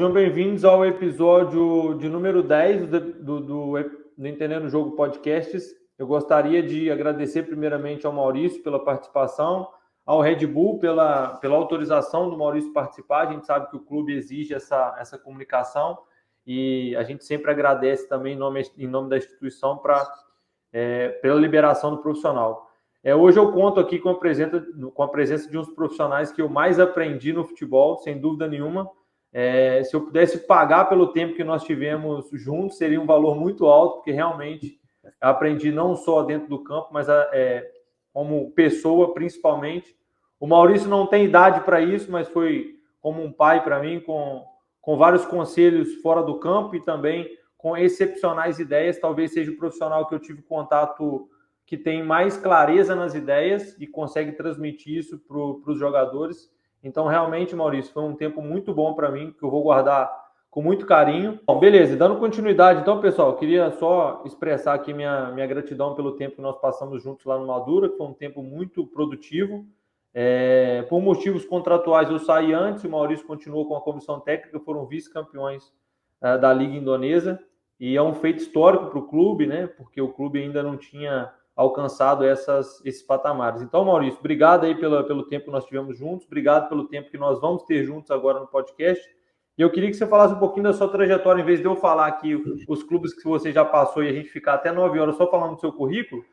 Sejam bem-vindos ao episódio de número 10 do Entendendo o Jogo Podcasts. Eu gostaria de agradecer primeiramente ao Maurício pela participação, ao Red Bull pela autorização do Maurício participar. A gente sabe que o clube exige essa comunicação e a gente sempre agradece também em nome da instituição pela liberação do profissional. Hoje eu conto aqui com a presença de uns profissionais que eu mais aprendi no futebol, sem dúvida nenhuma. Se eu pudesse pagar pelo tempo que nós tivemos juntos, seria um valor muito alto, porque realmente aprendi não só dentro do campo, mas como pessoa, principalmente. O Maurício não tem idade para isso, mas foi como um pai para mim, com vários conselhos fora do campo e também com excepcionais ideias. Talvez seja o profissional que eu tive contato que tem mais clareza nas ideias e consegue transmitir isso para os jogadores. Então, realmente, Maurício, foi um tempo muito bom para mim, que eu vou guardar com muito carinho. Bom, beleza, dando continuidade, então, pessoal, eu queria só expressar aqui minha gratidão pelo tempo que nós passamos juntos lá no Madura, que foi um tempo muito produtivo. Por motivos contratuais, eu saí antes, o Maurício continuou com a comissão técnica, foram vice-campeões da Liga Indonesa, e é um feito histórico para o clube, né? Porque o clube ainda não tinha alcançado esses patamares. Então, Maurício, obrigado aí pelo tempo que nós tivemos juntos, obrigado pelo tempo que nós vamos ter juntos agora no podcast. E eu queria que você falasse um pouquinho da sua trajetória, em vez de eu falar aqui os clubes que você já passou e a gente ficar até 9 horas só falando do seu currículo,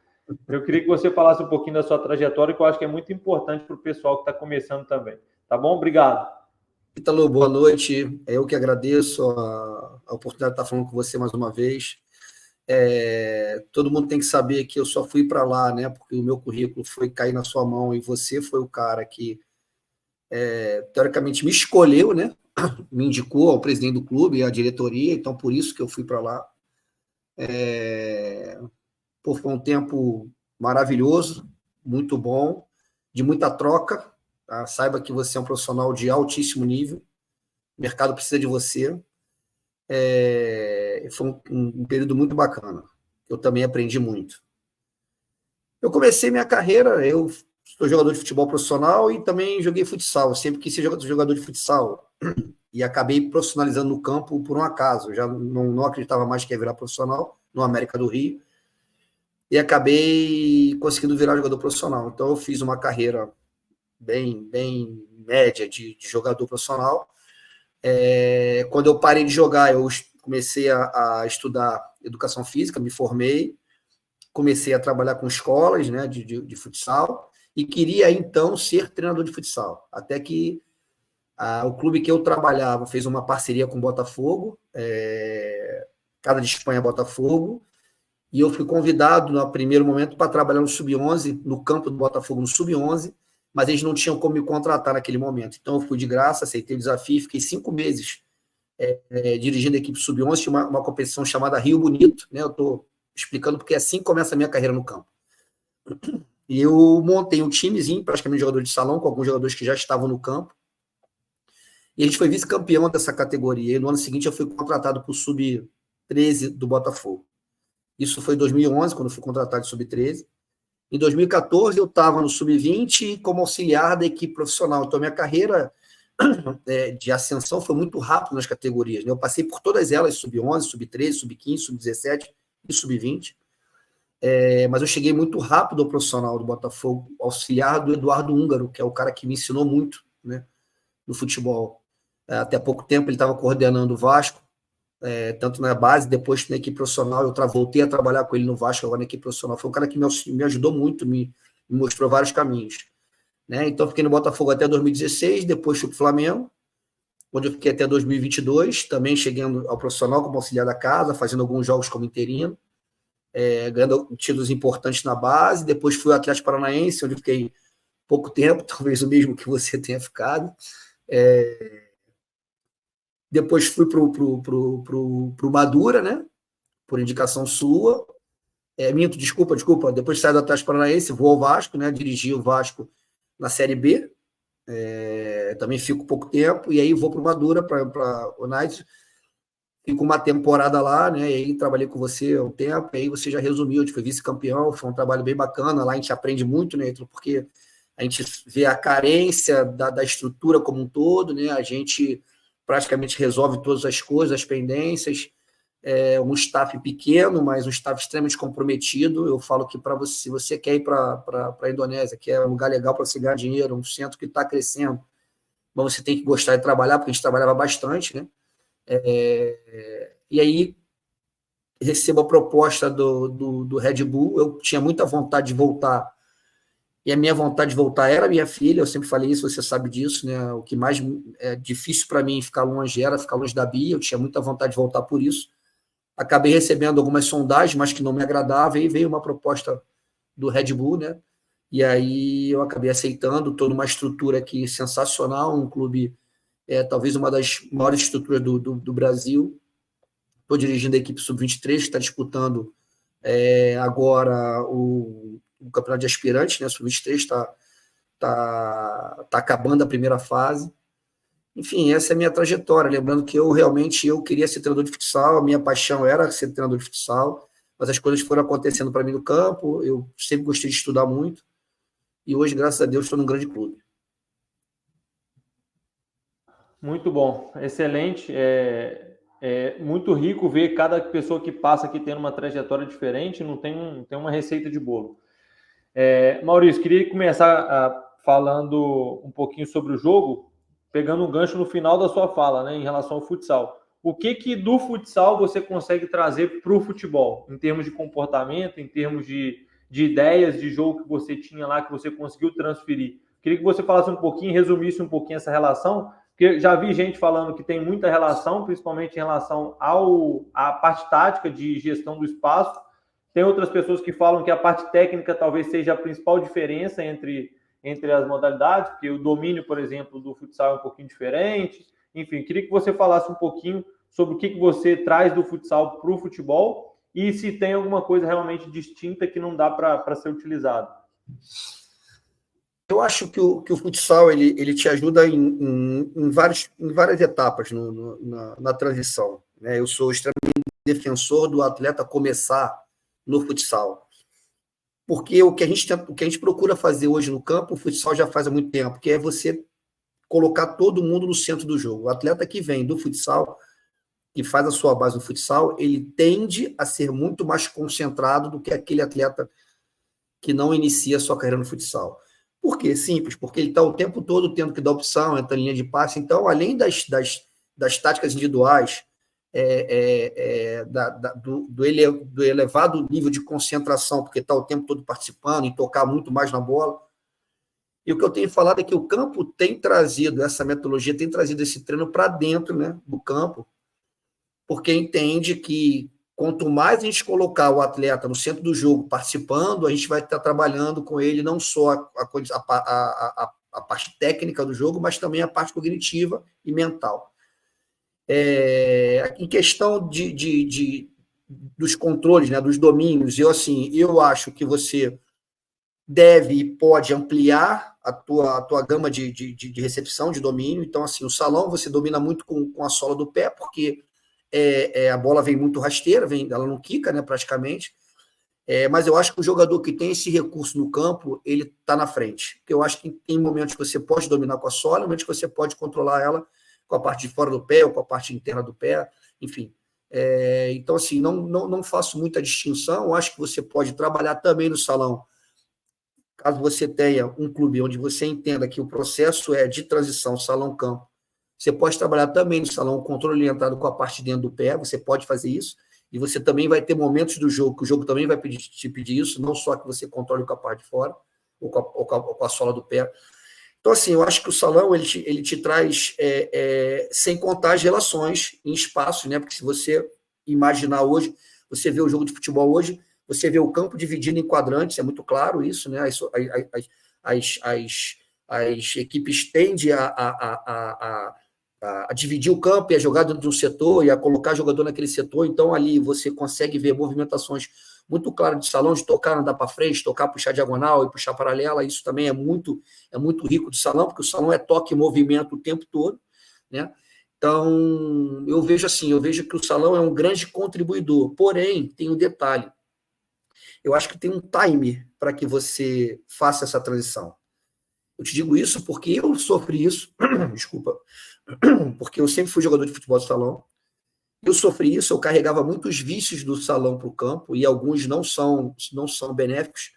eu queria que você falasse um pouquinho da sua trajetória, que eu acho que é muito importante para o pessoal que está começando também. Tá bom? Obrigado. Ítalo, boa noite. Eu que agradeço a oportunidade de estar falando com você mais uma vez. Todo mundo tem que saber que eu só fui para lá, né? Porque o meu currículo foi cair na sua mão e você foi o cara que, teoricamente, me escolheu, né? Me indicou ao presidente do clube e à diretoria, então por isso que eu fui para lá. Foi um tempo maravilhoso, muito bom, de muita troca. Tá? Saiba que você é um profissional de altíssimo nível, o mercado precisa de você. Foi um período muito bacana. Eu também aprendi muito. Eu comecei minha carreira, eu sou jogador de futebol profissional e também joguei futsal. Eu sempre quis ser jogador de futsal e acabei profissionalizando no campo por um acaso. Eu já não acreditava mais que ia virar profissional no América do Rio e acabei conseguindo virar jogador profissional. Então eu fiz uma carreira bem média de jogador profissional. Quando eu parei de jogar, eu comecei a estudar educação física, me formei, comecei a trabalhar com escolas, né, de futsal e queria, então, ser treinador de futsal. Até que o clube que eu trabalhava fez uma parceria com o Botafogo, Casa de Espanha Botafogo, e eu fui convidado, no primeiro momento, para trabalhar no Sub-11, no campo do Botafogo, no Sub-11, mas eles não tinham como me contratar naquele momento. Então, eu fui de graça, aceitei o desafio, fiquei 5 meses dirigindo a equipe Sub-11, tinha uma competição chamada Rio Bonito, né? Eu estou explicando porque assim começa a minha carreira no campo. E eu montei um timezinho, praticamente jogador de salão, com alguns jogadores que já estavam no campo, e a gente foi vice-campeão dessa categoria, e no ano seguinte eu fui contratado para o Sub-13 do Botafogo. Isso foi em 2011, quando eu fui contratado de Sub-13. Em 2014, eu estava no Sub-20 como auxiliar da equipe profissional. Então, minha carreira de ascensão foi muito rápida nas categorias. Né? Eu passei por todas elas, Sub-11, Sub-13, Sub-15, Sub-17 e Sub-20. Mas eu cheguei muito rápido ao profissional do Botafogo, auxiliar do Eduardo Húngaro, que é o cara que me ensinou muito, né, no futebol. Até há pouco tempo ele estava coordenando o Vasco, tanto na base, depois na equipe profissional. Eu voltei a trabalhar com ele no Vasco, agora na equipe profissional. Foi um cara que me ajudou muito, me mostrou vários caminhos. Né? Então, fiquei no Botafogo até 2016, depois fui para o Flamengo, onde eu fiquei até 2022, também chegando ao profissional como auxiliar da casa, fazendo alguns jogos como interino, ganhando títulos importantes na base. Depois fui ao Atlético Paranaense, onde eu fiquei pouco tempo, talvez o mesmo que você tenha ficado. Depois fui para o Madura, né? Por indicação sua. Desculpa. Depois saí do Atlético Paranaense, vou ao Vasco, né? Dirigi o Vasco na Série B. Também fico pouco tempo, e aí vou para o Madura, para o United. Fico uma temporada lá, né? E aí trabalhei com você há um tempo, e aí você já resumiu, a gente foi vice-campeão, foi um trabalho bem bacana. Lá a gente aprende muito, né? Porque a gente vê a carência da estrutura como um todo, né? A gente praticamente resolve todas as coisas, as pendências, um staff pequeno, mas um staff extremamente comprometido. Eu falo que para você, se você quer ir para a Indonésia, que é um lugar legal para você ganhar dinheiro, um centro que está crescendo, mas você tem que gostar de trabalhar, porque a gente trabalhava bastante, né? E aí recebo a proposta do Red Bull, eu tinha muita vontade de voltar, e a minha vontade de voltar era a minha filha, eu sempre falei isso, você sabe disso, né? O que mais é difícil para mim ficar longe era ficar longe da Bia, eu tinha muita vontade de voltar por isso. Acabei recebendo algumas sondagens, mas que não me agradavam, e veio uma proposta do Red Bull, né? E aí eu acabei aceitando, estou numa estrutura aqui sensacional, um clube, talvez uma das maiores estruturas do Brasil. Estou dirigindo a equipe Sub-23, que está disputando agora o campeonato de aspirantes, né? Sub-23 está acabando a primeira fase. Enfim, essa é a minha trajetória. Lembrando que eu queria ser treinador de futsal, a minha paixão era ser treinador de futsal, mas as coisas foram acontecendo para mim no campo, eu sempre gostei de estudar muito, e hoje, graças a Deus, estou num grande clube. Muito bom, excelente. É muito rico ver cada pessoa que passa aqui tendo uma trajetória diferente, não tem uma receita de bolo. Maurício, queria começar falando um pouquinho sobre o jogo, pegando um gancho no final da sua fala, né, em relação ao futsal. O que do futsal você consegue trazer para o futebol, em termos de comportamento, em termos de ideias de jogo que você tinha lá, que você conseguiu transferir? Queria que você falasse um pouquinho, resumisse um pouquinho essa relação, porque já vi gente falando que tem muita relação, principalmente em relação à parte tática de gestão do espaço. Tem outras pessoas que falam que a parte técnica talvez seja a principal diferença entre as modalidades, porque o domínio, por exemplo, do futsal é um pouquinho diferente. Enfim, queria que você falasse um pouquinho sobre o que você traz do futsal para o futebol e se tem alguma coisa realmente distinta que não dá para ser utilizado. Eu acho que o futsal ele te ajuda em várias etapas na transição, né? Eu sou extremamente defensor do atleta começar no futsal, porque o que a gente procura fazer hoje no campo, o futsal já faz há muito tempo, que é você colocar todo mundo no centro do jogo. O atleta que vem do futsal, que faz a sua base no futsal, ele tende a ser muito mais concentrado do que aquele atleta que não inicia a sua carreira no futsal. Por quê? Simples, porque ele está o tempo todo tendo que dar opção, entra em linha de passe. Então, além das táticas individuais, do elevado nível de concentração, porque está o tempo todo participando e tocar muito mais na bola. E o que eu tenho falado é que o campo tem trazido, essa metodologia tem trazido esse treino para dentro, né, do campo, porque entende que quanto mais a gente colocar o atleta no centro do jogo participando, a gente vai estar trabalhando com ele não só a parte técnica do jogo, mas também a parte cognitiva e mental. Em questão dos controles, né, dos domínios, eu acho que você deve e pode ampliar a tua gama de recepção, de domínio. Então, o salão você domina muito com a sola do pé, porque a bola vem muito rasteira, ela não quica, né, praticamente. Mas eu acho que o jogador que tem esse recurso no campo, ele está na frente. Porque eu acho que tem momentos que você pode dominar com a sola, momentos que você pode controlar ela com a parte de fora do pé ou com a parte interna do pé, enfim. Então, não faço muita distinção. Eu acho que você pode trabalhar também no salão, caso você tenha um clube onde você entenda que o processo é de transição salão-campo. Você pode trabalhar também no salão, controle orientado com a parte dentro do pé, você pode fazer isso, e você também vai ter momentos do jogo, que o jogo também vai te pedir isso, não só que você controle com a parte de fora, ou com a sola do pé. Então, eu acho que o salão, ele te traz, sem contar as relações em espaço, né? Porque se você imaginar hoje, você vê o jogo de futebol hoje, você vê o campo dividido em quadrantes, é muito claro isso, né? As equipes tendem a dividir o campo e a jogar dentro de um setor e a colocar jogador naquele setor. Então, ali você consegue ver movimentações muito claras de salão, de tocar, andar para frente, tocar, puxar diagonal e puxar paralela. Isso também é muito rico de salão, porque o salão é toque e movimento o tempo todo, né? Então, eu vejo que o salão é um grande contribuidor. Porém, tem um detalhe. Eu acho que tem um timer para que você faça essa transição. Eu te digo isso porque eu sofri isso, desculpa, porque eu sempre fui jogador de futebol de salão. Eu sofri isso, eu carregava muitos vícios do salão para o campo, e alguns não são benéficos,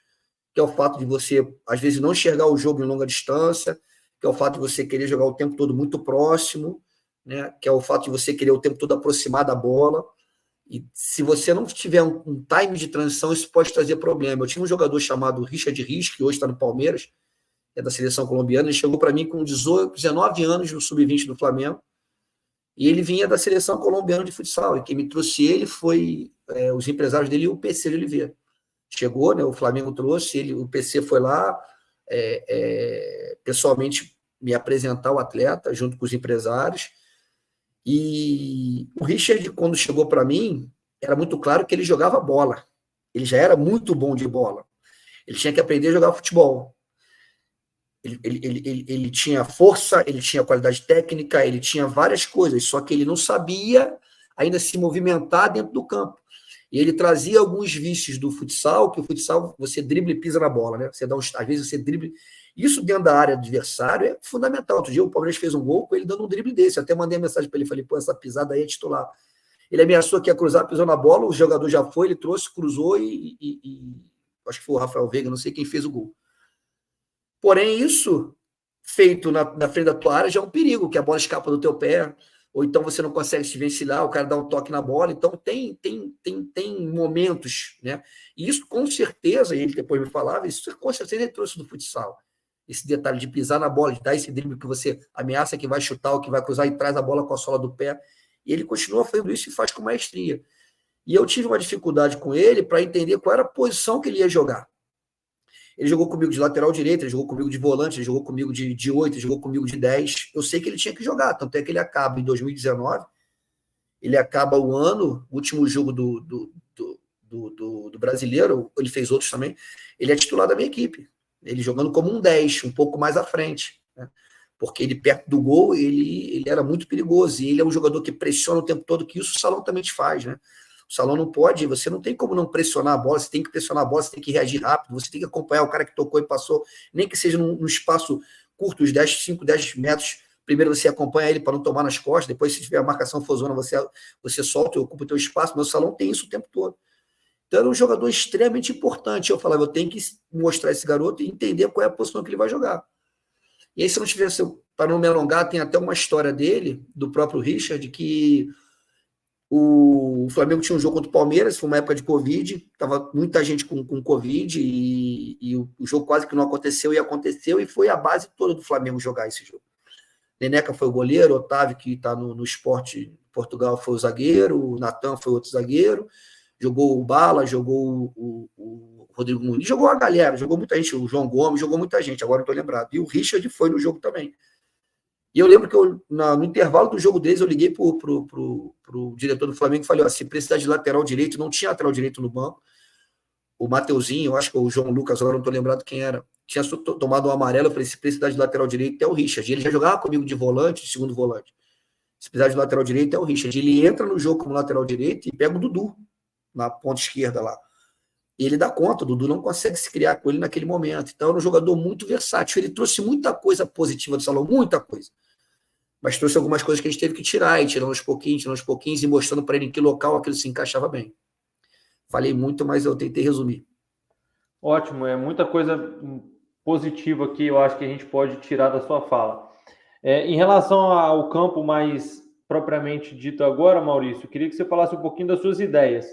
que é o fato de você, às vezes, não enxergar o jogo em longa distância, que é o fato de você querer jogar o tempo todo muito próximo, né? Que é o fato de você querer o tempo todo aproximar da bola. E se você não tiver um time de transição, isso pode trazer problema. Eu tinha um jogador chamado Richard Rios, que hoje está no Palmeiras, é da seleção colombiana, ele chegou para mim com 19 anos no sub-20 do Flamengo, e ele vinha da seleção colombiana de futsal, e quem me trouxe ele foi os empresários dele e o PC de Oliveira. Chegou, né, o Flamengo trouxe, ele, o PC foi lá pessoalmente me apresentar o atleta, junto com os empresários, e o Richard, quando chegou para mim, era muito claro que ele jogava bola, ele já era muito bom de bola, ele tinha que aprender a jogar futebol. Ele tinha força, ele tinha qualidade técnica, ele tinha várias coisas, só que ele não sabia ainda se movimentar dentro do campo. E ele trazia alguns vícios do futsal, que o futsal você dribla e pisa na bola, né? Você dá às vezes você dribla. Isso dentro da área do adversário é fundamental. Outro dia o Palmeiras fez um gol com ele dando um drible desse. Eu até mandei a mensagem para ele, falei, pô, essa pisada aí é titular. Ele ameaçou que ia cruzar, pisou na bola, o jogador já foi, ele trouxe, cruzou e acho que foi o Rafael Veiga, não sei quem fez o gol. Porém, isso feito na frente da tua área já é um perigo, que a bola escapa do teu pé, ou então você não consegue se vencilar, o cara dá um toque na bola. Então, tem momentos, né? E isso, com certeza, ele depois me falava, isso com certeza ele trouxe do futsal. Esse detalhe de pisar na bola, de dar esse drible que você ameaça que vai chutar ou que vai cruzar e traz a bola com a sola do pé. E ele continua fazendo isso e faz com maestria. E eu tive uma dificuldade com ele para entender qual era a posição que ele ia jogar. Ele jogou comigo de lateral direito, ele jogou comigo de volante, ele jogou comigo de 8, ele jogou comigo de 10. Eu sei que ele tinha que jogar, tanto é que ele acaba em 2019, ele acaba o ano, o último jogo do Brasileiro, ele fez outros também, ele é titular da minha equipe, ele jogando como um 10, um pouco mais à frente, né? Porque ele perto do gol, ele era muito perigoso, e ele é um jogador que pressiona o tempo todo, que isso o Salão também te faz, né? O Salão não pode, você não tem como não pressionar a bola, você tem que pressionar a bola, você tem que reagir rápido, você tem que acompanhar o cara que tocou e passou, nem que seja num espaço curto, os 5, 10 metros, primeiro você acompanha ele para não tomar nas costas, depois se tiver a marcação for zona, você solta e ocupa o teu espaço, mas o Salão tem isso o tempo todo. Então era um jogador extremamente importante, eu falava, eu tenho que mostrar esse garoto e entender qual é a posição que ele vai jogar. E aí se eu não tivesse, para não me alongar, tem até uma história dele, do próprio Richard, que o Flamengo tinha um jogo contra o Palmeiras, foi uma época de Covid, estava muita gente com Covid e o jogo quase que não aconteceu e aconteceu, e foi a base toda do Flamengo jogar esse jogo. Neneca foi o goleiro, Otávio, que está no Sport Portugal, foi o zagueiro, o Natan foi outro zagueiro, jogou o Bala, jogou o Rodrigo Muniz, jogou a galera, jogou muita gente, o João Gomes, jogou muita gente, agora não estou lembrado. E o Richard foi no jogo também. E eu lembro que no intervalo do jogo deles, eu liguei pro diretor do Flamengo e falei, ó, se precisar de lateral direito, não tinha lateral direito no banco, o Mateuzinho, eu acho que o João Lucas, agora não estou lembrado quem era, tinha tomado um amarelo, eu falei, se precisar de lateral direito, é o Richard. Ele já jogava comigo de volante, de segundo volante. Se precisar de lateral direito, é o Richard. Ele entra no jogo como lateral direito e pega o Dudu, na ponta esquerda lá. E ele dá conta, o Dudu não consegue se criar com ele naquele momento. Então, era um jogador muito versátil. Ele trouxe muita coisa positiva do Salão, muita coisa. Mas trouxe algumas coisas que a gente teve que tirar, e tirando aos pouquinhos, e mostrando para ele em que local aquilo se encaixava bem. Falei muito, mas eu tentei resumir. Ótimo, é muita coisa positiva que eu acho que a gente pode tirar da sua fala. Em relação ao campo mais propriamente dito agora, Maurício, eu queria que você falasse um pouquinho das suas ideias.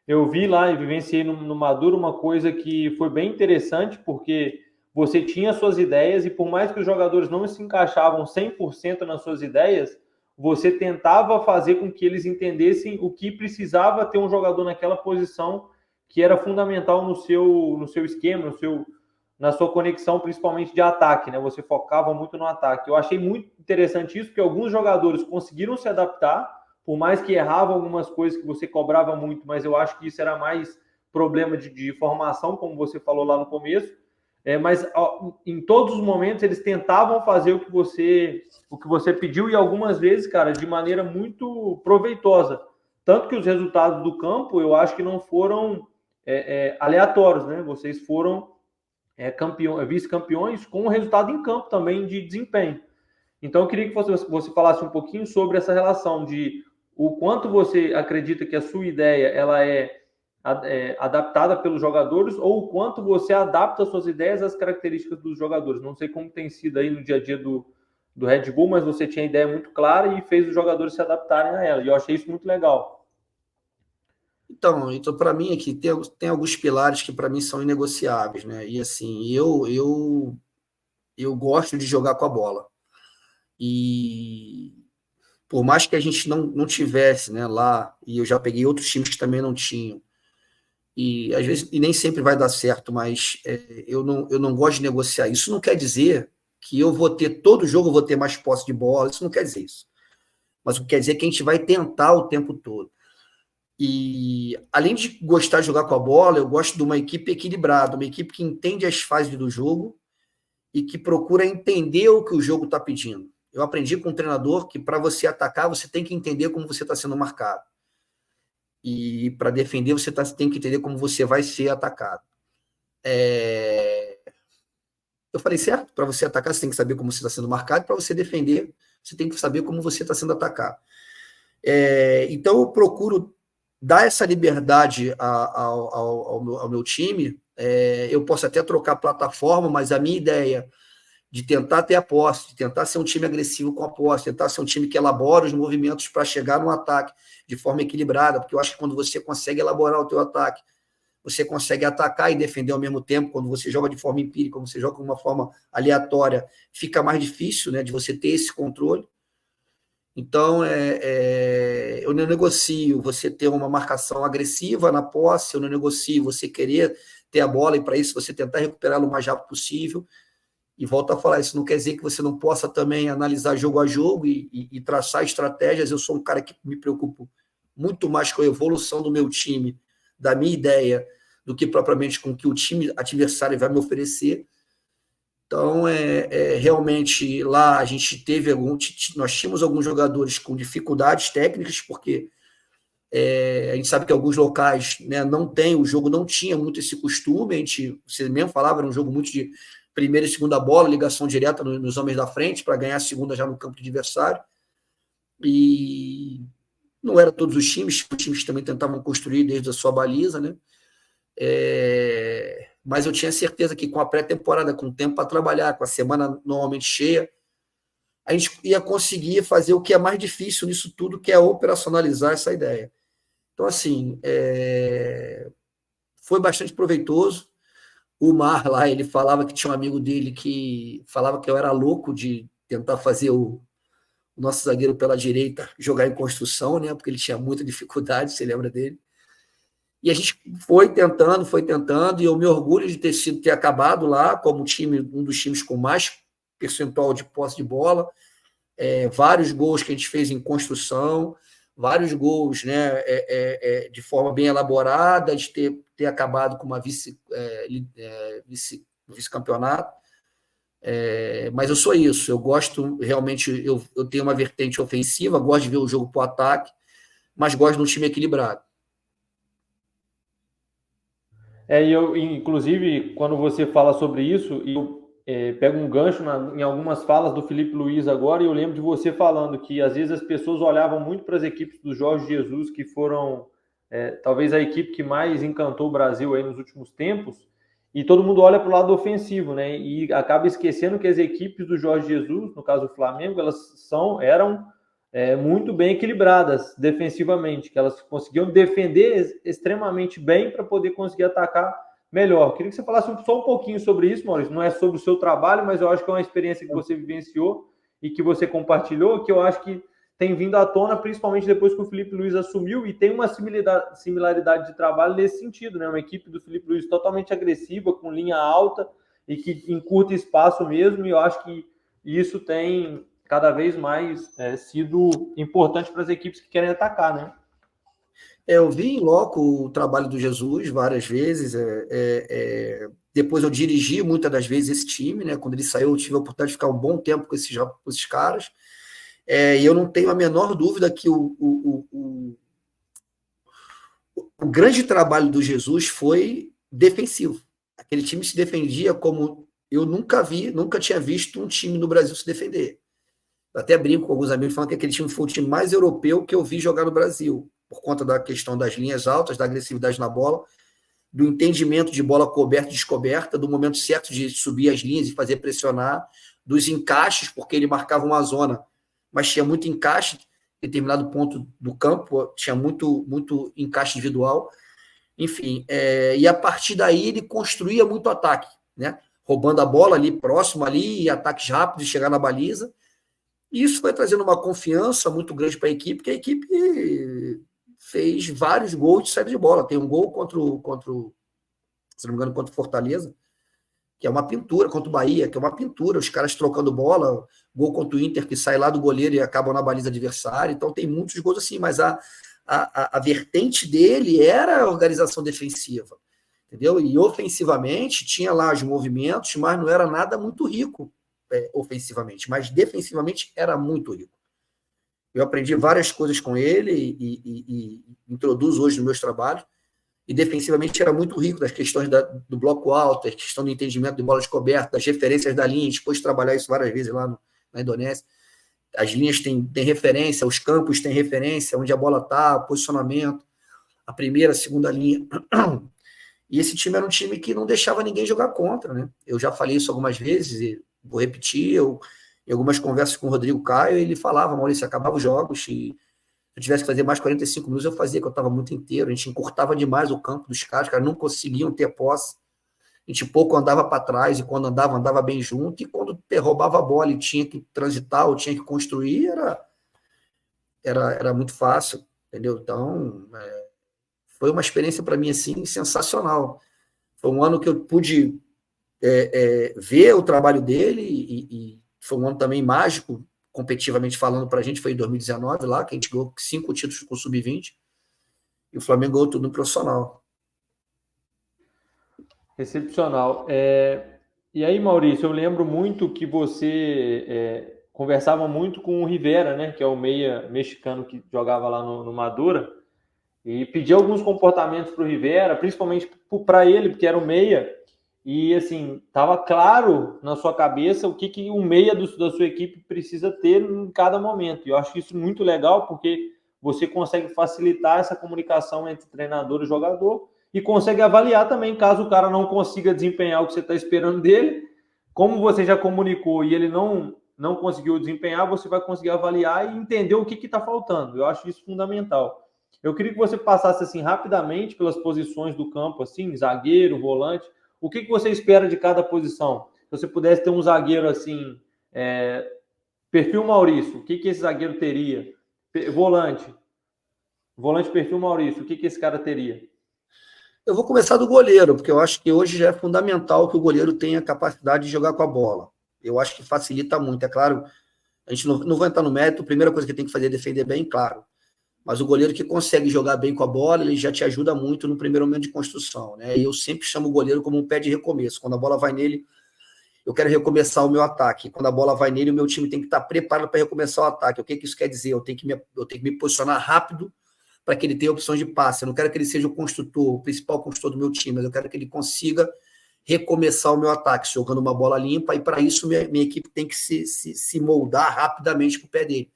Eu vi lá e vivenciei no Maduro uma coisa que foi bem interessante, porque você tinha suas ideias e por mais que os jogadores não se encaixavam 100% nas suas ideias, você tentava fazer com que eles entendessem o que precisava ter um jogador naquela posição que era fundamental no seu esquema, na sua conexão, principalmente de ataque, né? Você focava muito no ataque. Eu achei muito interessante isso, porque alguns jogadores conseguiram se adaptar, por mais que erravam algumas coisas que você cobrava muito, mas eu acho que isso era mais problema de formação, como você falou lá no começo. Mas em todos os momentos eles tentavam fazer o que você pediu, e algumas vezes, cara, de maneira muito proveitosa. Tanto que os resultados do campo, eu acho que não foram aleatórios, né? Vocês foram vice-campeões com resultado em campo também de desempenho. Então, eu queria que você falasse um pouquinho sobre essa relação de o quanto você acredita que a sua ideia ela é adaptada pelos jogadores ou o quanto você adapta as suas ideias às características dos jogadores. Não sei como tem sido aí no dia a dia do Red Bull, mas você tinha a ideia muito clara e fez os jogadores se adaptarem a ela. E eu achei isso muito legal. Então para mim aqui tem alguns pilares que para mim são inegociáveis, né? E assim, eu gosto de jogar com a bola. E por mais que a gente não tivesse, né, lá, e eu já peguei outros times que também não tinham, e às vezes e nem sempre vai dar certo, mas eu não gosto de negociar. Isso não quer dizer que eu vou ter todo jogo, eu vou ter mais posse de bola, isso não quer dizer isso. Mas o que quer dizer é que a gente vai tentar o tempo todo. E além de gostar de jogar com a bola, eu gosto de uma equipe equilibrada, uma equipe que entende as fases do jogo e que procura entender o que o jogo está pedindo. Eu aprendi com um treinador que para você atacar, você tem que entender como você está sendo marcado. E para defender, você tem que entender como você vai ser atacado. Eu falei certo? Para você atacar, você tem que saber como você está sendo marcado, para você defender, você tem que saber como você está sendo atacado. Então, eu procuro dar essa liberdade ao meu time. Eu posso até trocar plataforma, mas a minha ideia de tentar ter a posse, de tentar ser um time agressivo com a posse, tentar ser um time que elabora os movimentos para chegar no ataque de forma equilibrada, porque eu acho que quando você consegue elaborar o teu ataque, você consegue atacar e defender ao mesmo tempo. Quando você joga de forma empírica, quando você joga de uma forma aleatória, fica mais difícil, né, de você ter esse controle. Então, eu não negocio você ter uma marcação agressiva na posse, eu não negocio você querer ter a bola e, para isso, você tentar recuperá-lo o mais rápido possível. E volto a falar, isso não quer dizer que você não possa também analisar jogo a jogo e traçar estratégias. Eu sou um cara que me preocupo muito mais com a evolução do meu time, da minha ideia, do que propriamente com o que o time adversário vai me oferecer. Então, realmente, lá a gente nós tínhamos alguns jogadores com dificuldades técnicas, porque a gente sabe que alguns locais, né, o jogo não tinha muito esse costume, você mesmo falava, era um jogo muito de primeira e segunda bola, ligação direta nos homens da frente, para ganhar a segunda já no campo do adversário. E não era todos os times também tentavam construir desde a sua baliza, né? Mas eu tinha certeza que com a pré-temporada, com o tempo para trabalhar, com a semana normalmente cheia, a gente ia conseguir fazer o que é mais difícil nisso tudo, que é operacionalizar essa ideia. Então, assim, foi bastante proveitoso. O Mar lá, ele falava que tinha um amigo dele que falava que eu era louco de tentar fazer o nosso zagueiro pela direita jogar em construção, né? Porque ele tinha muita dificuldade, você lembra dele? E a gente foi tentando, e eu me orgulho de ter acabado lá como um dos times com mais percentual de posse de bola, vários gols que a gente fez em construção, vários gols, né, de forma bem elaborada, de ter acabado com uma vice-campeonato. Mas eu sou isso, eu gosto realmente, eu tenho uma vertente ofensiva, gosto de ver o jogo para o ataque, mas gosto de um time equilibrado. Inclusive, quando você fala sobre isso, eu pego um gancho em algumas falas do Felipe Luiz agora, e eu lembro de você falando que às vezes as pessoas olhavam muito para as equipes do Jorge Jesus, que foram talvez a equipe que mais encantou o Brasil aí nos últimos tempos, e todo mundo olha para o lado ofensivo, né? E acaba esquecendo que as equipes do Jorge Jesus, no caso o Flamengo, eram muito bem equilibradas defensivamente, que elas conseguiam defender extremamente bem para poder conseguir atacar melhor. Queria que você falasse só um pouquinho sobre isso, Maurício. Não é sobre o seu trabalho, mas eu acho que é uma experiência que você vivenciou e que você compartilhou, que eu acho que tem vindo à tona, principalmente depois que o Felipe Luiz assumiu, e tem uma similaridade de trabalho nesse sentido, né? Uma equipe do Felipe Luiz totalmente agressiva, com linha alta e que encurta espaço mesmo, e eu acho que isso tem cada vez mais sido importante para as equipes que querem atacar, né? Eu vi em loco o trabalho do Jesus várias vezes. Depois eu dirigi muitas das vezes esse time, né? Quando ele saiu, eu tive a oportunidade de ficar um bom tempo com esses caras. E eu não tenho a menor dúvida que o grande trabalho do Jesus foi defensivo. aquele time se defendia como eu nunca tinha visto um time no Brasil se defender. Eu até brinco com alguns amigos falando que aquele time foi o time mais europeu que eu vi jogar no Brasil, por conta da questão das linhas altas, da agressividade na bola, do entendimento de bola coberta e descoberta, do momento certo de subir as linhas e fazer pressionar, dos encaixes, porque ele marcava uma zona, mas tinha muito encaixe, em determinado ponto do campo, tinha muito encaixe individual. Enfim, e a partir daí ele construía muito ataque, né? Roubando a bola ali próximo ali, ataques rápidos, chegar na baliza. E isso foi trazendo uma confiança muito grande para a equipe, que a equipe fez vários gols de saída de bola. Tem um gol se não me engano, contra o Fortaleza, que é uma pintura, contra o Bahia, que é uma pintura, os caras trocando bola, gol contra o Inter, que sai lá do goleiro e acaba na baliza adversária. Então tem muitos gols assim, mas a vertente dele era a organização defensiva, entendeu? E ofensivamente tinha lá os movimentos, mas não era nada muito rico ofensivamente, mas defensivamente era muito rico. Eu aprendi várias coisas com ele e introduzo hoje nos meus trabalhos, e defensivamente era muito rico das questões do bloco alto, a questão do entendimento de bola descoberta, das referências da linha, depois de trabalhar isso várias vezes lá na Indonésia. As linhas têm referência, os campos têm referência, onde a bola está, o posicionamento, a primeira, a segunda linha. E esse time era um time que não deixava ninguém jogar contra, né? Eu já falei isso algumas vezes e vou repetir. Em algumas conversas com o Rodrigo Caio, ele falava, Maurício, acabava os jogos e se eu tivesse que fazer mais 45 minutos, eu fazia, que eu estava muito inteiro. A gente encurtava demais o campo dos caras, os caras não conseguiam ter posse. A gente pouco andava para trás, e quando andava bem junto, e quando roubava a bola e tinha que transitar ou tinha que construir, era muito fácil, entendeu? Então, foi uma experiência para mim, assim, sensacional. Foi um ano que eu pude ver o trabalho dele e foi um ano também mágico, competitivamente falando para a gente, foi em 2019 lá, que a gente ganhou 5 títulos com o Sub-20 e o Flamengo ganhou tudo no profissional. Excepcional. E aí, Maurício, eu lembro muito que você conversava muito com o Rivera, né, que é o meia mexicano que jogava lá no Madura, e pedia alguns comportamentos para o Rivera, principalmente para ele, porque era o meia, e assim, estava claro na sua cabeça o que o meia da sua equipe precisa ter em cada momento. E eu acho isso muito legal, porque você consegue facilitar essa comunicação entre treinador e jogador, e consegue avaliar também, caso o cara não consiga desempenhar o que você está esperando dele, como você já comunicou e ele não conseguiu desempenhar, você vai conseguir avaliar e entender o que está faltando. Eu acho isso fundamental. Eu queria que você passasse assim rapidamente pelas posições do campo, assim, zagueiro, volante. O que você espera de cada posição? Se você pudesse ter um zagueiro assim, perfil Maurício, o que esse zagueiro teria? Volante perfil Maurício, o que esse cara teria? Eu vou começar do goleiro, porque eu acho que hoje já é fundamental que o goleiro tenha a capacidade de jogar com a bola. Eu acho que facilita muito. É claro, a gente não vai entrar no mérito, a primeira coisa que tem que fazer é defender bem, claro. Mas o goleiro que consegue jogar bem com a bola, ele já te ajuda muito no primeiro momento de construção, né? E eu sempre chamo o goleiro como um pé de recomeço. Quando a bola vai nele, eu quero recomeçar o meu ataque. Quando a bola vai nele, o meu time tem que estar preparado para recomeçar o ataque. O que isso quer dizer? Eu tenho que me posicionar rápido para que ele tenha opções de passe. Eu não quero que ele seja o principal construtor do meu time, mas eu quero que ele consiga recomeçar o meu ataque, jogando uma bola limpa, e para isso minha equipe tem que se moldar rapidamente para o pé dele.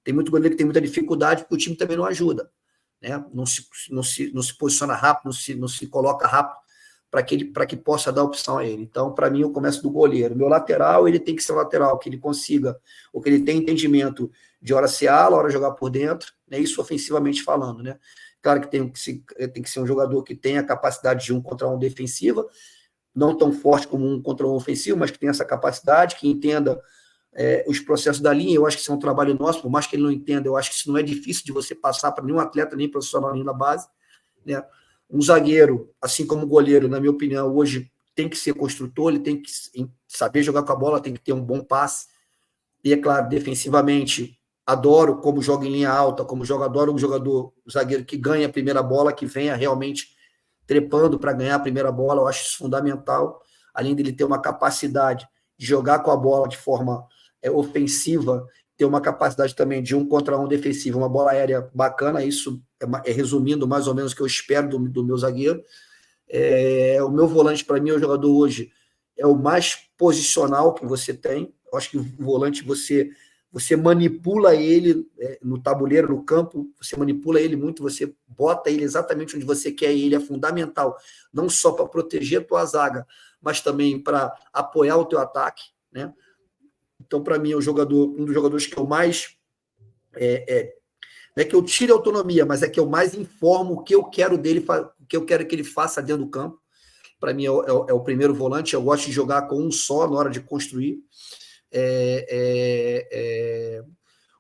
Tem muito goleiro que tem muita dificuldade, porque o time também não ajuda, né? Não se posiciona rápido, não se coloca rápido para que possa dar opção a ele. Então, para mim, eu começo do goleiro. Meu lateral, ele tem que ser um lateral que ele consiga, ou que ele tenha entendimento de hora ser ala, hora jogar por dentro, né? Isso ofensivamente falando, né? Claro que tem que ser um jogador que tenha a capacidade de 1 contra 1 defensiva, não tão forte como 1 contra 1 ofensivo, mas que tenha essa capacidade, que entenda os processos da linha. Eu acho que isso é um trabalho nosso, por mais que ele não entenda, eu acho que isso não é difícil de você passar para nenhum atleta, nem profissional, nem na base, né? Um zagueiro, assim como o goleiro, na minha opinião, hoje tem que ser construtor, ele tem que saber jogar com a bola, tem que ter um bom passe. E, é claro, defensivamente, adoro como joga em linha alta, adoro o zagueiro que ganha a primeira bola, que venha realmente trepando para ganhar a primeira bola. Eu acho isso fundamental, além dele ter uma capacidade de jogar com a bola de forma ofensiva, ter uma capacidade também de 1 contra 1 defensivo, uma bola aérea bacana. Isso resumindo mais ou menos o que eu espero do meu zagueiro. O meu volante, para mim, é o jogador hoje é o mais posicional que você tem. Eu acho que o volante, você manipula ele no tabuleiro, no campo, você manipula ele muito, você bota ele exatamente onde você quer, e ele é fundamental, não só para proteger a tua zaga, mas também para apoiar o teu ataque, né? Então, para mim, é um dos jogadores que eu mais não é que eu tire autonomia, mas é que eu mais informo o que eu quero dele, o que eu quero que ele faça dentro do campo. Para mim, é o primeiro volante. Eu gosto de jogar com um só na hora de construir.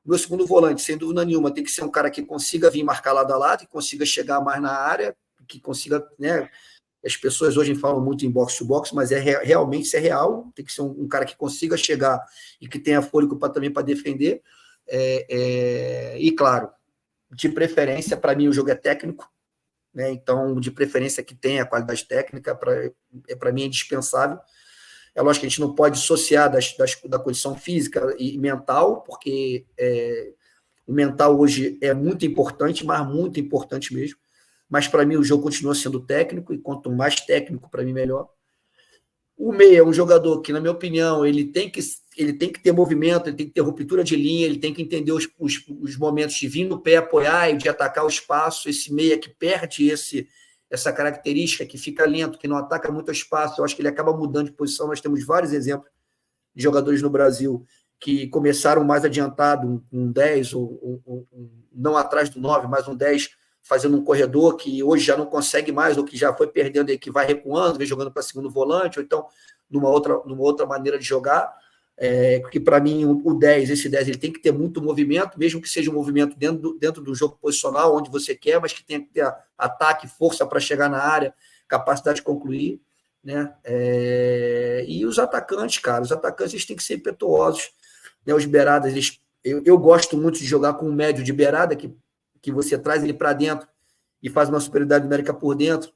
O meu segundo volante, sem dúvida nenhuma, tem que ser um cara que consiga vir marcar lado a lado, que consiga chegar mais na área, que consiga, né? As pessoas hoje falam muito em box-to-box, mas realmente isso é real. Tem que ser um cara que consiga chegar e que tenha fôlego também para defender. E, claro, de preferência, para mim, o jogo é técnico, né? Então, de preferência que tenha qualidade técnica, para mim é indispensável. É lógico que a gente não pode dissociar da condição física e mental, porque o mental hoje é muito importante, mas muito importante mesmo. Mas para mim o jogo continua sendo técnico, e quanto mais técnico, para mim, melhor. O meia é um jogador que, na minha opinião, ele tem que ter movimento, ele tem que ter ruptura de linha, ele tem que entender os momentos de vir no pé, apoiar e de atacar o espaço. Esse meia que perde essa característica, que fica lento, que não ataca muito o espaço, eu acho que ele acaba mudando de posição. Nós temos vários exemplos de jogadores no Brasil que começaram mais adiantado, um 10, ou não atrás do 9, mas um 10, fazendo um corredor que hoje já não consegue mais, ou que já foi perdendo e que vai recuando, vem jogando para segundo volante, ou então numa outra maneira de jogar. Porque para mim esse 10 ele tem que ter muito movimento, mesmo que seja um movimento dentro do jogo posicional, onde você quer, mas que tenha que ter ataque, força para chegar na área, capacidade de concluir, né? E os atacantes, cara, eles têm que ser impetuosos, né? Os beiradas, eu gosto muito de jogar com um médio de beirada, que você traz ele para dentro e faz uma superioridade numérica por dentro,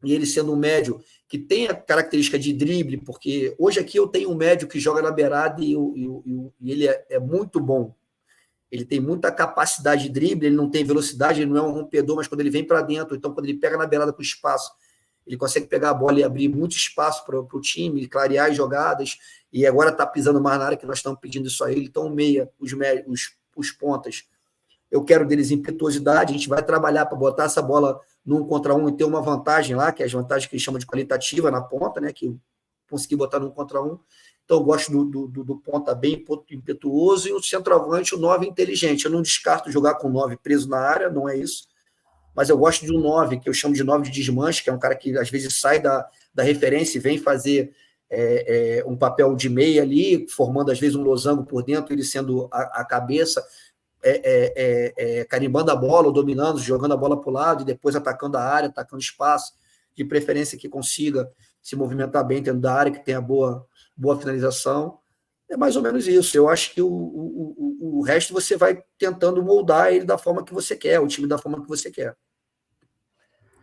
e ele sendo um médio que tem a característica de drible, porque hoje aqui eu tenho um médio que joga na beirada e ele é muito bom. Ele tem muita capacidade de drible, ele não tem velocidade, ele não é um rompedor, mas quando ele vem para dentro, então quando ele pega na beirada com espaço, ele consegue pegar a bola e abrir muito espaço para o time, clarear as jogadas, e agora está pisando mais na área, que nós estamos pedindo isso a ele. Então, os pontas, eu quero deles impetuosidade, a gente vai trabalhar para botar essa bola num contra um e ter uma vantagem lá, que é as vantagens que eles chamam de qualitativa na ponta, né, que conseguir botar num contra um. Então, eu gosto do ponta bem impetuoso, e o centroavante, o 9 inteligente. Eu não descarto jogar com o 9 preso na área, não é isso, mas eu gosto de um 9, que eu chamo de 9 de desmanche, que é um cara que às vezes sai da referência e vem fazer um papel de meia ali, formando às vezes um losango por dentro, ele sendo a cabeça, carimbando a bola, ou dominando, jogando a bola para o lado, e depois atacando a área, atacando espaço, de preferência que consiga se movimentar bem dentro da área, que tenha boa finalização. É mais ou menos isso. Eu acho que o resto você vai tentando moldar ele da forma que você quer, o time da forma que você quer.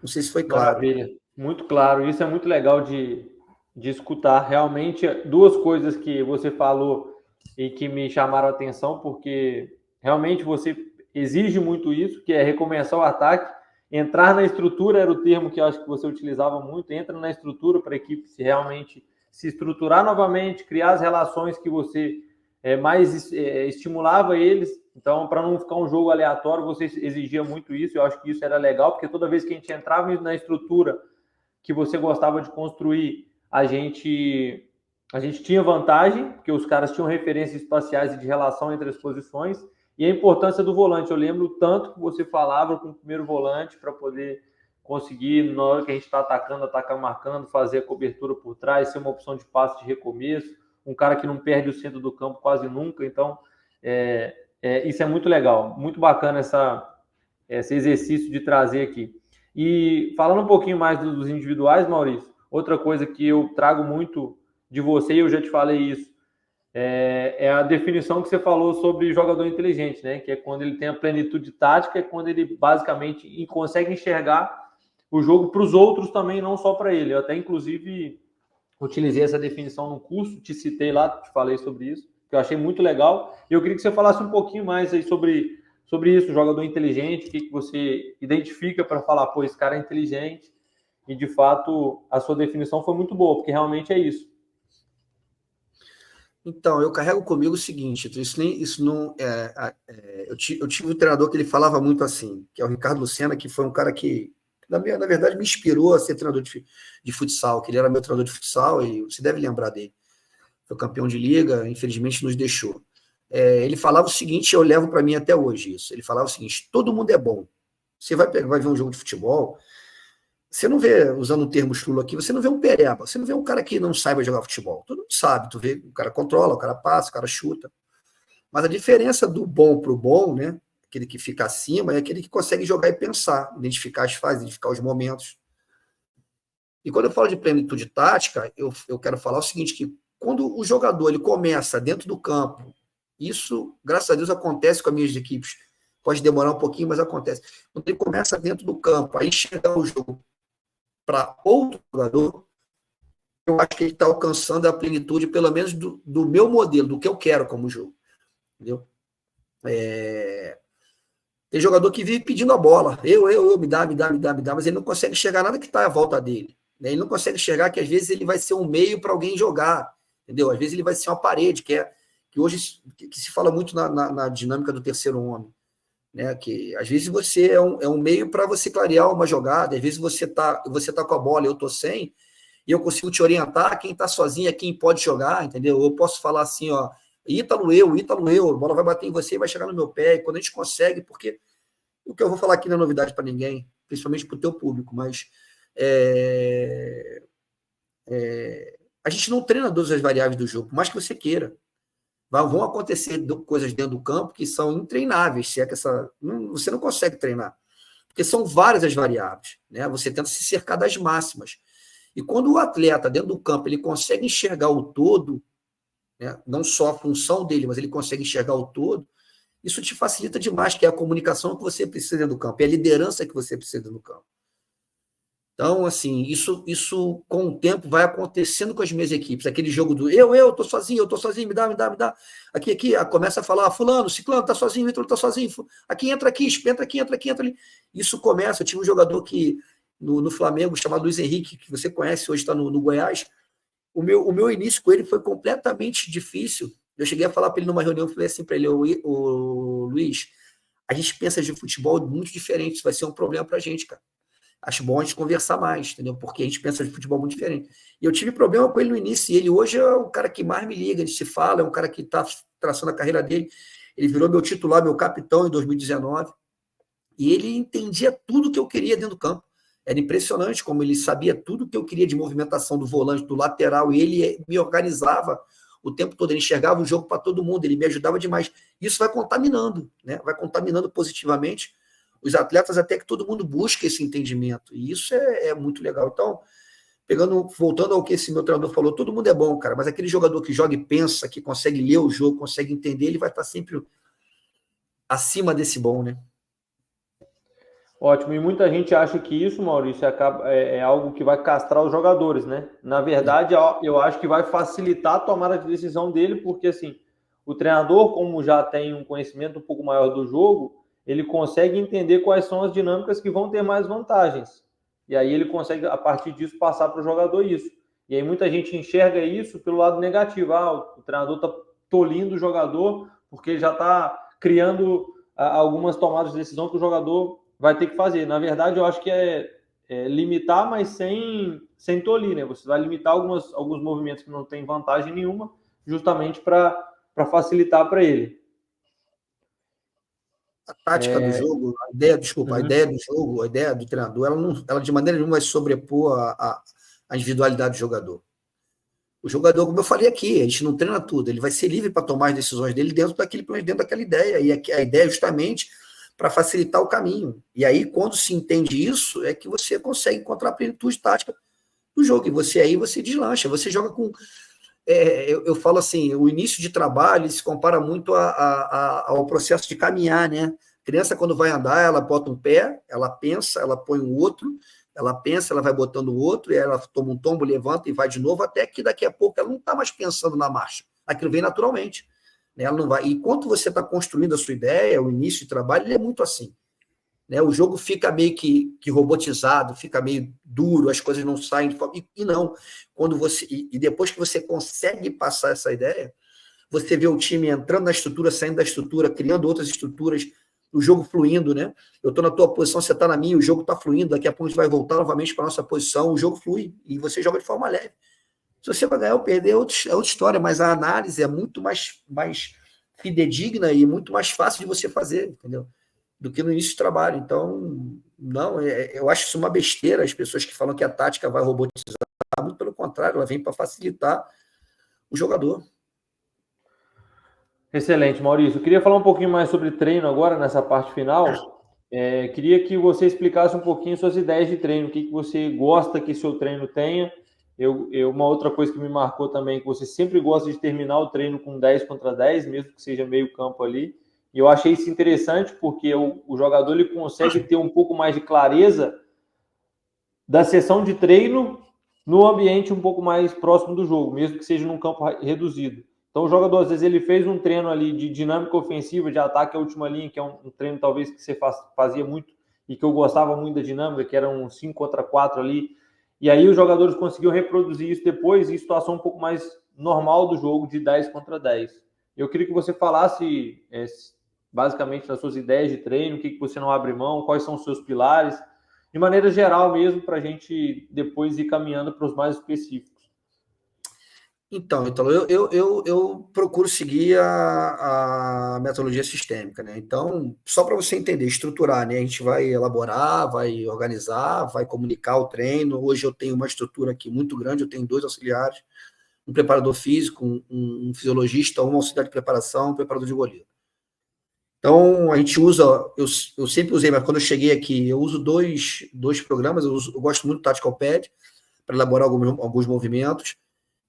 Não sei se foi claro. Maravilha, muito claro. Isso é muito legal de escutar. Realmente, duas coisas que você falou e que me chamaram a atenção, porque realmente você exige muito isso, que é recomeçar o ataque. Entrar na estrutura era o termo que eu acho que você utilizava muito. Entra na estrutura para a equipe realmente se estruturar novamente, criar as relações que você mais estimulava eles. Então, para não ficar um jogo aleatório, você exigia muito isso. Eu acho que isso era legal, porque toda vez que a gente entrava na estrutura que você gostava de construir, a gente tinha vantagem, porque os caras tinham referências espaciais e de relação entre as posições. E a importância do volante. Eu lembro tanto que você falava com o primeiro volante para poder conseguir, na hora que a gente está atacando, atacar marcando, fazer a cobertura por trás, ser uma opção de passe de recomeço, um cara que não perde o centro do campo quase nunca. Então, isso é muito legal, muito bacana esse exercício de trazer aqui. E falando um pouquinho mais dos individuais, Maurício, outra coisa que eu trago muito de você, e eu já te falei isso, é a definição que você falou sobre jogador inteligente, né? Que é quando ele tem a plenitude tática, é quando ele basicamente consegue enxergar o jogo para os outros também, não só para ele. Eu até, inclusive, utilizei essa definição no curso, te citei lá, te falei sobre isso, que eu achei muito legal. E eu queria que você falasse um pouquinho mais aí sobre isso, jogador inteligente, o que você identifica para falar, pô, esse cara é inteligente. e de fato a sua definição foi muito boa, porque realmente é isso. Então, eu carrego comigo o seguinte, isso não eu tive um treinador que ele falava muito assim, que é o Ricardo Lucena, que foi um cara que, na verdade, me inspirou a ser treinador de futsal, que ele era meu treinador de futsal, e você deve lembrar dele. Foi campeão de liga, infelizmente nos deixou. Ele falava o seguinte, eu levo para mim até hoje isso, ele falava o seguinte, todo mundo é bom. Você vai ver um jogo de futebol, você não vê, usando o termo chulo aqui, você não vê um pereba, você não vê um cara que não saiba jogar futebol. Todo mundo sabe, tu vê, o cara controla, o cara passa, o cara chuta. Mas a diferença do bom pro bom, né? Aquele que fica acima, é aquele que consegue jogar e pensar, identificar as fases, identificar os momentos. E quando eu falo de plenitude tática, eu quero falar o seguinte, que quando o jogador ele começa dentro do campo, isso, graças a Deus, acontece com as minhas equipes. Pode demorar um pouquinho, mas acontece. Quando ele começa dentro do campo, aí enxergar o jogo para outro jogador, eu acho que ele está alcançando a plenitude, pelo menos do meu modelo, do que eu quero como jogo. Entendeu? Tem jogador que vive pedindo a bola. Me dá, mas ele não consegue enxergar nada que está à volta dele. Né? Ele não consegue enxergar que às vezes ele vai ser um meio para alguém jogar. Entendeu? Às vezes ele vai ser uma parede, que hoje que se fala muito na dinâmica do terceiro homem. Né? Que às vezes você é um meio para você clarear uma jogada, às vezes você tá com a bola, eu tô sem, e eu consigo te orientar quem tá sozinho é quem pode jogar, entendeu? Eu posso falar assim, ó, Ítalo, a bola vai bater em você e vai chegar no meu pé, e quando a gente consegue, porque o que eu vou falar aqui não é novidade para ninguém, principalmente para o teu público, mas a gente não treina todas as variáveis do jogo, por mais que você queira. Vão acontecer coisas dentro do campo que são intreináveis, se é que você não consegue treinar, porque são várias as variáveis, né? Você tenta se cercar das máximas. E quando o atleta, dentro do campo, ele consegue enxergar o todo, né? Não só a função dele, mas ele consegue enxergar o todo, isso te facilita demais, que é a comunicação que você precisa dentro do campo, é a liderança que você precisa dentro do campo. Então, assim, isso com o tempo vai acontecendo com as minhas equipes. Aquele jogo do eu tô sozinho, me dá. Aqui, começa a falar, fulano, ciclano, tá sozinho, Vitor tá sozinho. Aqui, entra entra ali. Isso começa, eu tive um jogador que, no Flamengo, chamado Luiz Henrique, que você conhece, hoje está no Goiás. O meu início com ele foi completamente difícil. Eu cheguei a falar para ele numa reunião, falei assim para ele, o Luiz, a gente pensa de futebol muito diferente, isso vai ser um problema pra gente, cara. Acho bom a gente conversar mais, entendeu? Porque a gente pensa de futebol muito diferente. E eu tive problema com ele no início, e ele hoje é o cara que mais me liga, a gente se fala, é um cara que está traçando a carreira dele. Ele virou meu titular, meu capitão em 2019, e ele entendia tudo que eu queria dentro do campo. Era impressionante como ele sabia tudo que eu queria de movimentação do volante, do lateral, e ele me organizava o tempo todo, ele enxergava o jogo para todo mundo, ele me ajudava demais. Isso vai contaminando, né? Vai contaminando positivamente os atletas, até que todo mundo busque esse entendimento. E isso é muito legal. Então, voltando ao que esse meu treinador falou, todo mundo é bom, cara, mas aquele jogador que joga e pensa, que consegue ler o jogo, consegue entender, ele vai estar sempre acima desse bom, né? Ótimo, e muita gente acha que isso, Maurício, é algo que vai castrar os jogadores, né? Na verdade, eu acho que vai facilitar a tomada de decisão dele, porque assim, o treinador, como já tem um conhecimento um pouco maior do jogo, ele consegue entender quais são as dinâmicas que vão ter mais vantagens. E aí ele consegue, a partir disso, passar para o jogador isso. E aí muita gente enxerga isso pelo lado negativo. O treinador está tolindo o jogador porque ele já está criando algumas tomadas de decisão que o jogador vai ter que fazer. Na verdade, eu acho que é limitar, mas sem tolir, né? Você vai limitar alguns movimentos que não tem vantagem nenhuma, justamente para facilitar para ele. A tática do jogo, a ideia do jogo, a ideia do treinador, ela de maneira nenhuma vai sobrepor a individualidade do jogador. O jogador, como eu falei aqui, a gente não treina tudo, ele vai ser livre para tomar as decisões dele dentro daquela ideia. E a ideia é justamente para facilitar o caminho. E aí, quando se entende isso, é que você consegue encontrar a plenitude tática do jogo. E você deslancha, você joga com. Eu falo assim, o início de trabalho se compara muito ao processo de caminhar, né? A criança, quando vai andar, ela bota um pé, ela pensa, ela põe um outro, ela pensa, ela vai botando o outro, e ela toma um tombo, levanta e vai de novo, até que daqui a pouco ela não está mais pensando na marcha. Aquilo vem naturalmente. Né? Ela não vai. E enquanto você está construindo a sua ideia, o início de trabalho, ele é muito assim. né? O jogo fica meio que robotizado, fica meio duro, as coisas não saem de forma... E não, quando você... E depois que você consegue passar essa ideia, você vê o time entrando na estrutura, saindo da estrutura, criando outras estruturas, o jogo fluindo, né? Eu estou na tua posição, você está na minha, o jogo está fluindo, daqui a pouco a gente vai voltar novamente para a nossa posição, o jogo flui, e você joga de forma leve. Se você vai ganhar ou perder, é outra história, mas a análise é muito mais fidedigna e muito mais fácil de você fazer, entendeu? Do que no início do trabalho. Então, não, eu acho isso uma besteira, as pessoas que falam que a tática vai robotizar, muito pelo contrário, ela vem para facilitar o jogador. Excelente, Maurício. Eu queria falar um pouquinho mais sobre treino agora, nessa parte final. Queria que você explicasse um pouquinho suas ideias de treino, o que você gosta que seu treino tenha. Uma outra coisa que me marcou também, que você sempre gosta de terminar o treino com 10 contra 10, mesmo que seja meio campo ali. E eu achei isso interessante, porque o jogador ele consegue ter um pouco mais de clareza da sessão de treino no ambiente um pouco mais próximo do jogo, mesmo que seja num campo reduzido. Então, o jogador, às vezes, ele fez um treino ali de dinâmica ofensiva, de ataque à última linha, que é um treino, talvez, que você fazia muito e que eu gostava muito da dinâmica, que era um 5 contra 4 ali. E aí, os jogadores conseguiram reproduzir isso depois em situação um pouco mais normal do jogo, de 10 contra 10. Eu queria que você falasse, basicamente, das suas ideias de treino, o que você não abre mão, quais são os seus pilares, de maneira geral mesmo, para a gente depois ir caminhando para os mais específicos. Então, eu procuro seguir a metodologia sistêmica, né? Então, só para você entender, estruturar, né? A gente vai elaborar, vai organizar, vai comunicar o treino. Hoje eu tenho uma estrutura aqui muito grande, eu tenho 2 auxiliares, um preparador físico, um fisiologista, um auxiliar de preparação, um preparador de goleiro. Então, a gente usa, eu sempre usei, mas quando eu cheguei aqui, eu uso dois programas, eu gosto muito do Tactical Pad, para elaborar alguns movimentos,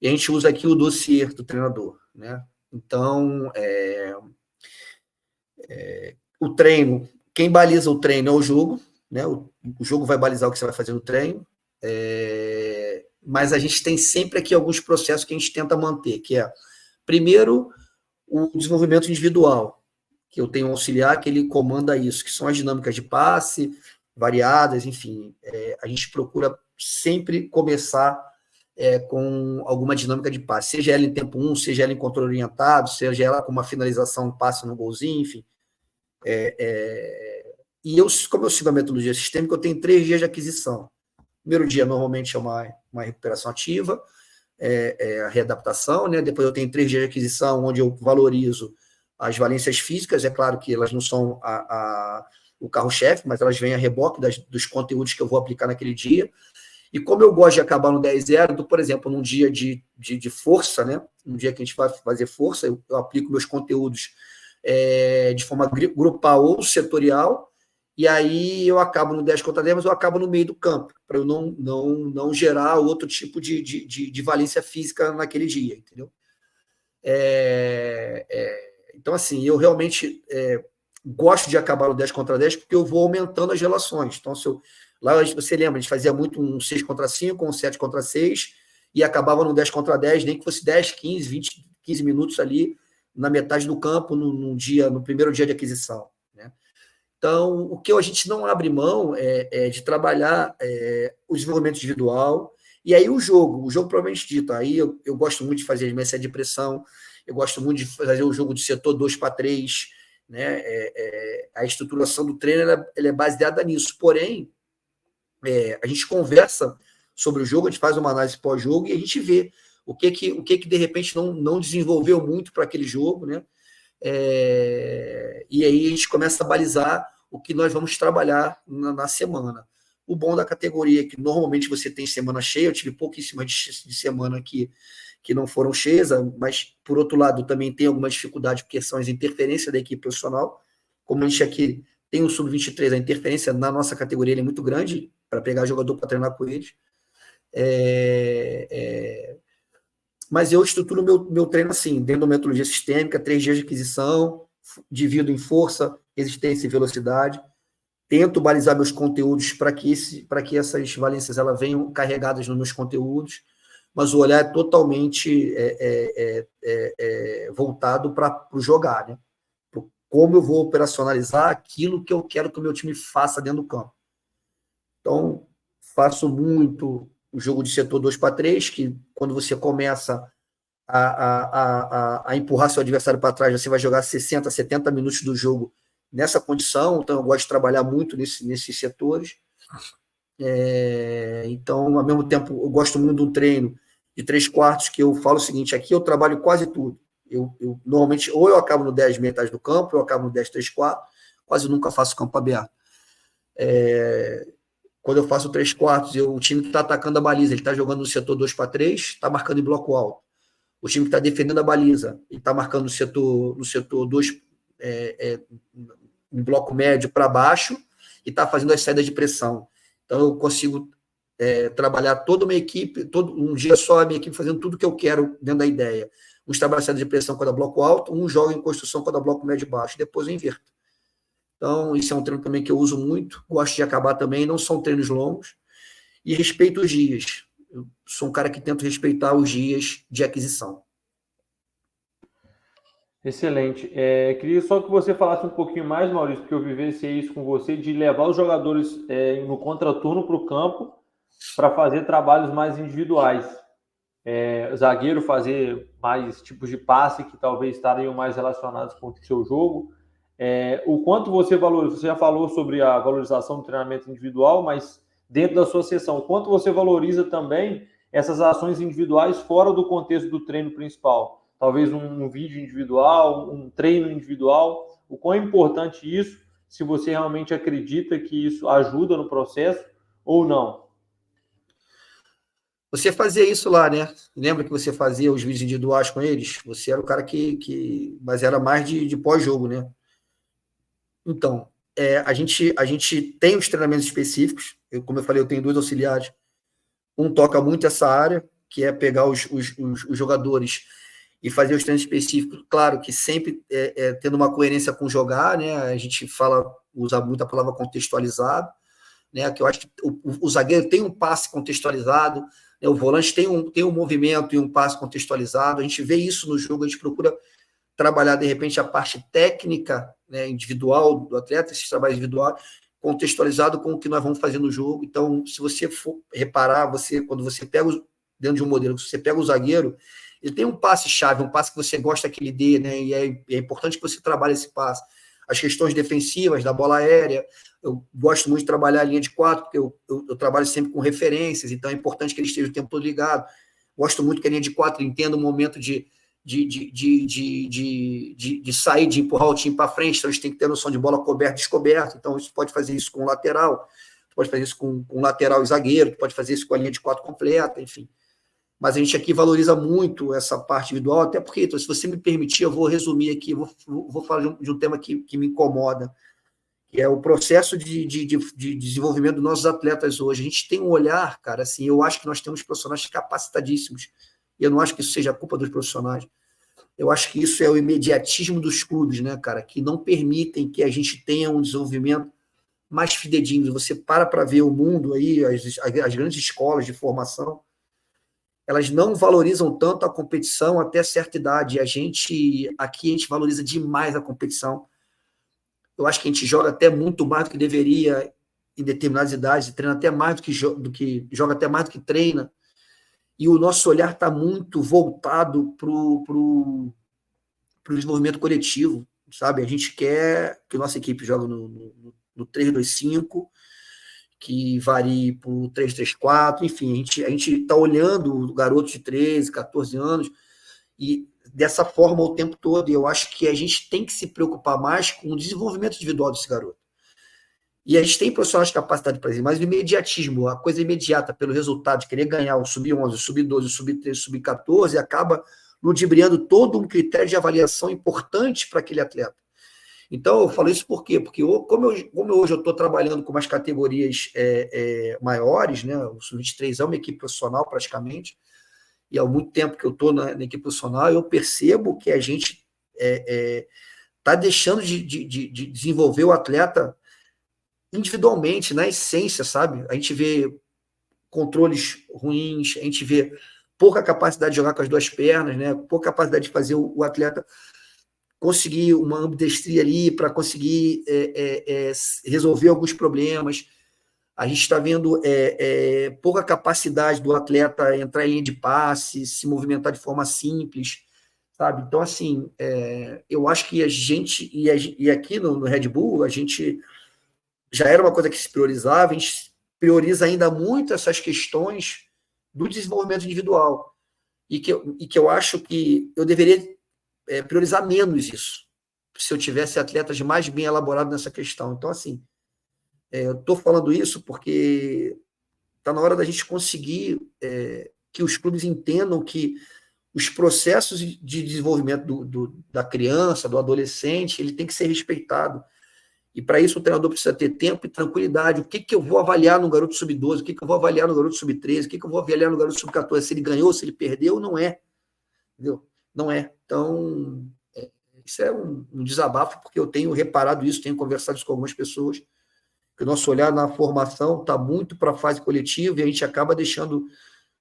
e a gente usa aqui o dossiê do treinador, né? Então, o treino, quem baliza o treino é o jogo, né? O jogo vai balizar o que você vai fazer no treino, mas a gente tem sempre aqui alguns processos que a gente tenta manter, que é, primeiro, o desenvolvimento individual, que eu tenho um auxiliar que ele comanda isso, que são as dinâmicas de passe, variadas, enfim. A gente procura sempre começar com alguma dinâmica de passe, seja ela em tempo 1, seja ela em controle orientado, seja ela com uma finalização, passe no golzinho, enfim. E como eu sigo a metodologia sistêmica, eu tenho 3 dias de aquisição. Primeiro dia, normalmente, é uma recuperação ativa, a readaptação, né? Depois eu tenho 3 dias de aquisição, onde eu valorizo as valências físicas, é claro que elas não são o carro-chefe, mas elas vêm a reboque dos conteúdos que eu vou aplicar naquele dia. E como eu gosto de acabar no 10-0, então, por exemplo, num dia de força, né? Um dia que a gente vai fazer força, eu aplico meus conteúdos de forma grupal ou setorial, e aí eu acabo no 10 contra 10, mas eu acabo no meio do campo, para eu não gerar outro tipo de valência física naquele dia, entendeu? Então, assim, eu realmente gosto de acabar no 10 contra 10 porque eu vou aumentando as relações. Então, lá você lembra, a gente fazia muito um 6 contra 5, um 7 contra 6, e acabava no 10 contra 10, nem que fosse 10, 15, 20, 15 minutos ali na metade do campo, no primeiro dia de aquisição, né? Então, o que a gente não abre mão é de trabalhar o desenvolvimento individual, e aí o jogo propriamente dito. Aí eu gosto muito de fazer as messas de pressão, eu gosto muito de fazer o jogo de setor 2-3, né? A estruturação do treino ela é baseada nisso, porém, a gente conversa sobre o jogo, a gente faz uma análise pós-jogo e a gente vê o que de repente não desenvolveu muito para aquele jogo, né? E aí a gente começa a balizar o que nós vamos trabalhar na semana. O bom da categoria é que normalmente você tem semana cheia, eu tive pouquíssimas de semana que não foram cheias, mas por outro lado também tem alguma dificuldade, porque são as interferências da equipe profissional. Como a gente aqui tem o Sub-23, a interferência na nossa categoria é muito grande para pegar jogador para treinar com eles. Mas eu estruturo meu treino assim, dentro da metodologia sistêmica, 3 dias de aquisição, divido em força, resistência e velocidade, tento balizar meus conteúdos para que essas valências elas venham carregadas nos meus conteúdos, mas o olhar é totalmente voltado para o jogar, né? como eu vou operacionalizar aquilo que eu quero que o meu time faça dentro do campo. Então, faço muito o jogo de setor 2-3, que quando você começa a empurrar seu adversário para trás, você vai jogar 60, 70 minutos do jogo nessa condição, então eu gosto de trabalhar muito nesses setores. Então, ao mesmo tempo, eu gosto muito de um treino de 3/4, que eu falo o seguinte, aqui eu trabalho quase tudo. Eu normalmente, ou eu acabo no 10 metade do campo, ou eu acabo no 10 3/4, quase nunca faço campo aberto. Quando eu faço 3/4, o time que está atacando a baliza, ele está jogando no setor 2-3, está marcando em bloco alto. O time que está defendendo a baliza, ele está marcando no setor 2, em bloco médio para baixo, e está fazendo as saídas de pressão. Então, eu consigo trabalhar toda uma equipe, um dia só a minha equipe fazendo tudo que eu quero dentro da ideia. Uns trabalham saída de pressão quando é bloco alto, um joga em construção quando é bloco médio e baixo, depois eu inverto. Então, isso é um treino também que eu uso muito, gosto de acabar também, não são treinos longos, e respeito os dias. Eu sou um cara que tento respeitar os dias de aquisição. Excelente. Queria só que você falasse um pouquinho mais, Maurício, porque eu vivenciei isso com você, de levar os jogadores no contraturno para o campo para fazer trabalhos mais individuais. O zagueiro fazer mais tipos de passe que talvez estariam mais relacionados com o seu jogo. O quanto você valoriza, você já falou sobre a valorização do treinamento individual, mas dentro da sua sessão, o quanto você valoriza também essas ações individuais fora do contexto do treino principal? Talvez um vídeo individual, um treino individual. O quão é importante isso, se você realmente acredita que isso ajuda no processo ou não? Você fazia isso lá, né? Lembra que você fazia os vídeos individuais com eles? Você era o cara mas era mais de pós-jogo, né? Então, a gente tem os treinamentos específicos. Como eu falei, eu tenho 2 auxiliares. Um toca muito essa área, que é pegar os jogadores e fazer os treinos específicos. Claro que sempre tendo uma coerência com jogar, né? A gente usa muito a palavra contextualizado, né? Que eu acho que o zagueiro tem um passe contextualizado, né? O volante tem um movimento e um passe contextualizado. A gente vê isso no jogo, a gente procura trabalhar, de repente, a parte técnica, né, individual do atleta, esses trabalhos individuais, contextualizado com o que nós vamos fazer no jogo. Então, se você for reparar, quando você pega, dentro de um modelo, se você pega o zagueiro, ele tem um passe-chave, um passe que você gosta que ele dê, né, e é importante que você trabalhe esse passe. As questões defensivas, da bola aérea, eu gosto muito de trabalhar a linha de 4, porque eu trabalho sempre com referências, então é importante que ele esteja o tempo todo ligado. Gosto muito que a linha de 4 entenda o momento de sair, de empurrar o time para frente, então a gente tem que ter noção de bola coberta e descoberta, então você pode fazer isso com o lateral, pode fazer isso com lateral e zagueiro, pode fazer isso com a linha de 4 completa, enfim. Mas a gente aqui valoriza muito essa parte individual, até porque, então, se você me permitir, eu vou resumir aqui, vou falar de um tema que me incomoda, que é o processo de desenvolvimento dos nossos atletas hoje. A gente tem um olhar, cara, assim, eu acho que nós temos profissionais capacitadíssimos, e eu não acho que isso seja culpa dos profissionais. Eu acho que isso é o imediatismo dos clubes, né, cara, que não permitem que a gente tenha um desenvolvimento mais fidedigno. Você para ver o mundo aí, as grandes escolas de formação, elas não valorizam tanto a competição até certa idade. Aqui a gente valoriza demais a competição. Eu acho que a gente joga até muito mais do que deveria em determinadas idades, treina até mais do que joga até mais do que treina. E o nosso olhar está muito voltado para o desenvolvimento coletivo, sabe? A gente quer que a nossa equipe jogue no 3-2-5, que varie para o 3-3-4, enfim, a gente está olhando garotos de 13, 14 anos, e dessa forma o tempo todo, e eu acho que a gente tem que se preocupar mais com o desenvolvimento individual desse garoto. E a gente tem profissionais de capacidade para isso, mas o imediatismo, a coisa imediata, pelo resultado de querer ganhar o sub-11, o sub-12, o sub-13, o sub-14, acaba ludibriando todo um critério de avaliação importante para aquele atleta. Então, eu falo isso por quê? Porque como hoje eu estou trabalhando com umas categorias maiores, né? O sub-23 é uma equipe profissional praticamente, e há muito tempo que eu estou na equipe profissional, eu percebo que a gente está deixando de desenvolver o atleta individualmente, na essência, sabe? A gente vê controles ruins, a gente vê pouca capacidade de jogar com as duas pernas, né? Pouca capacidade de fazer o atleta conseguir uma ambidestria ali para conseguir resolver alguns problemas. A gente está vendo pouca capacidade do atleta entrar em linha de passe, se movimentar de forma simples, sabe? Então, assim, eu acho que a gente, e aqui no Red Bull, a gente já era uma coisa que se priorizava, a gente prioriza ainda muito essas questões do desenvolvimento individual, e que eu acho que eu deveria priorizar menos isso, se eu tivesse atletas mais bem elaborados nessa questão. Então, assim, eu estou falando isso porque está na hora da gente conseguir que os clubes entendam que os processos de desenvolvimento da criança, do adolescente, ele tem que ser respeitado. E para isso o treinador precisa ter tempo e tranquilidade. O que eu vou avaliar no garoto sub-12? O que eu vou avaliar no garoto sub-13? O que eu vou avaliar no garoto sub-14? Se ele ganhou, se ele perdeu, não é. Entendeu? Não é. Então, isso é um desabafo, porque eu tenho reparado isso, tenho conversado isso com algumas pessoas, que o nosso olhar na formação está muito para a fase coletiva e a gente acaba deixando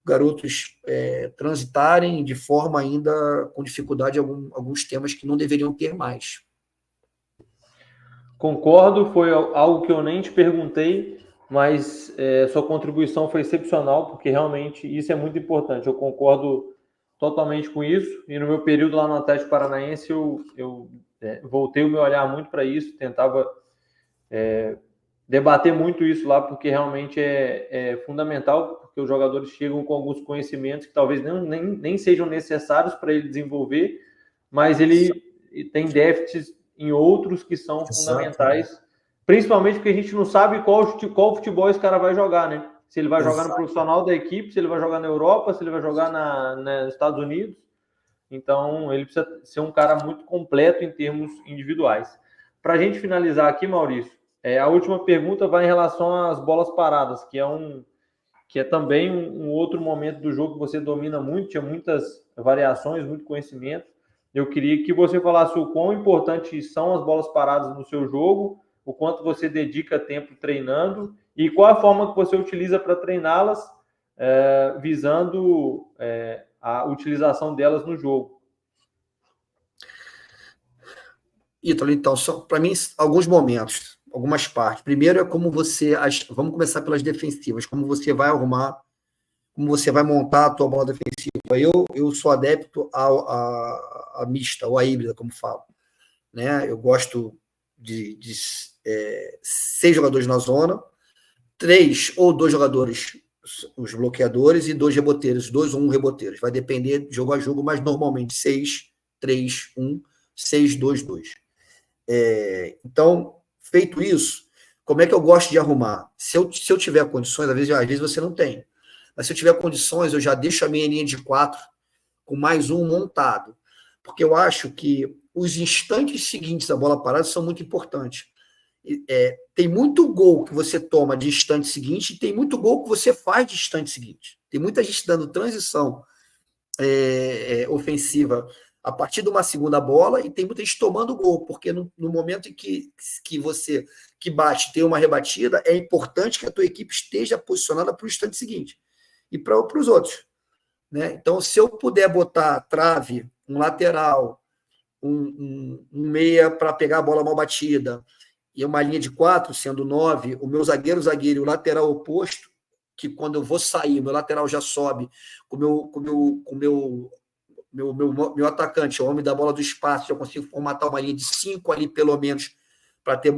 garotos transitarem de forma ainda com dificuldade em alguns temas que não deveriam ter mais. Concordo, foi algo que eu nem te perguntei, mas sua contribuição foi excepcional, porque realmente isso é muito importante. Eu concordo totalmente com isso, e no meu período lá no Atlético Paranaense eu voltei o meu olhar muito para isso, tentava debater muito isso lá, porque realmente é fundamental, porque os jogadores chegam com alguns conhecimentos que talvez nem sejam necessários para ele desenvolver, mas ele tem déficits em outros que são fundamentais, principalmente porque a gente não sabe qual futebol esse cara vai jogar, né? Se ele vai jogar no profissional da equipe, se ele vai jogar na Europa, se ele vai jogar nos Estados Unidos. Então, ele precisa ser um cara muito completo em termos individuais. Para a gente finalizar aqui, Maurício, a última pergunta vai em relação às bolas paradas, que é também um outro momento do jogo que você domina muito, tinha muitas variações, muito conhecimento. Eu queria que você falasse o quão importantes são as bolas paradas no seu jogo, o quanto você dedica tempo treinando e qual a forma que você utiliza para treiná-las, visando a utilização delas no jogo. Ítalo, então, para mim, alguns momentos, algumas partes. Primeiro é como você... Vamos começar pelas defensivas, como você vai arrumar, como você vai montar a tua bola defensiva. Eu sou adepto a mista, ou a híbrida, como falo. Né? Eu gosto de 6 jogadores na zona, 3 ou 2 jogadores, os bloqueadores, e 2 reboteiros, 2 ou 1 reboteiros. Vai depender de jogo a jogo, mas normalmente 6, 3, 1, 6, 2, 2. Então, feito isso, como é que eu gosto de arrumar? Se eu tiver condições, às vezes você não tem, mas se eu tiver condições, eu já deixo a minha linha de 4 com mais um montado, porque eu acho que os instantes seguintes da bola parada são muito importantes. Tem muito gol que você toma de instante seguinte e tem muito gol que você faz de instante seguinte. Tem muita gente dando transição ofensiva a partir de uma segunda bola e tem muita gente tomando gol, porque no momento em que você que bate tem uma rebatida, é importante que a tua equipe esteja posicionada para o instante seguinte e para os outros. Né? Então, se eu puder botar trave, um lateral, um meia para pegar a bola mal batida, e uma linha de 4, sendo 9, o meu zagueiro e o lateral oposto, que quando eu vou sair, o meu lateral já sobe, com o meu atacante, o homem da bola do espaço, eu consigo formatar uma linha de 5 ali, pelo menos, para ter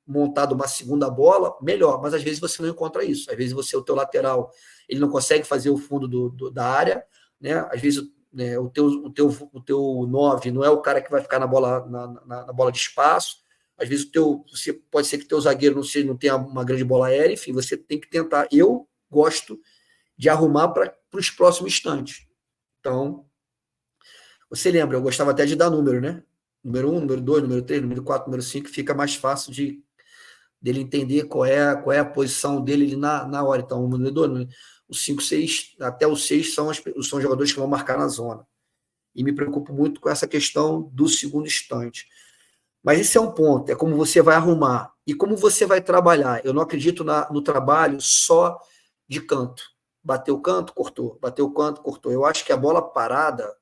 montado uma segunda bola, melhor. Mas às vezes você não encontra isso. Às vezes o teu lateral ele não consegue fazer o fundo da área, né? Às vezes o teu 9 não é o cara que vai ficar na bola, na bola de espaço. Às vezes pode ser que o teu zagueiro não tenha uma grande bola aérea, enfim, você tem que tentar. Eu gosto de arrumar para os próximos instantes. Então, você lembra, eu gostava até de dar número, né? Número 1, número 2, número 3, número 4, número 5, fica mais fácil dele entender qual é a posição dele ali na hora. Então, o número 2, o 5, 6, até o 6 são jogadores que vão marcar na zona. E me preocupo muito com essa questão do segundo instante. Mas esse é um ponto, é como você vai arrumar e como você vai trabalhar. Eu não acredito no trabalho só de canto. Bateu o canto, cortou. Bateu o canto, cortou. Eu acho que a bola parada,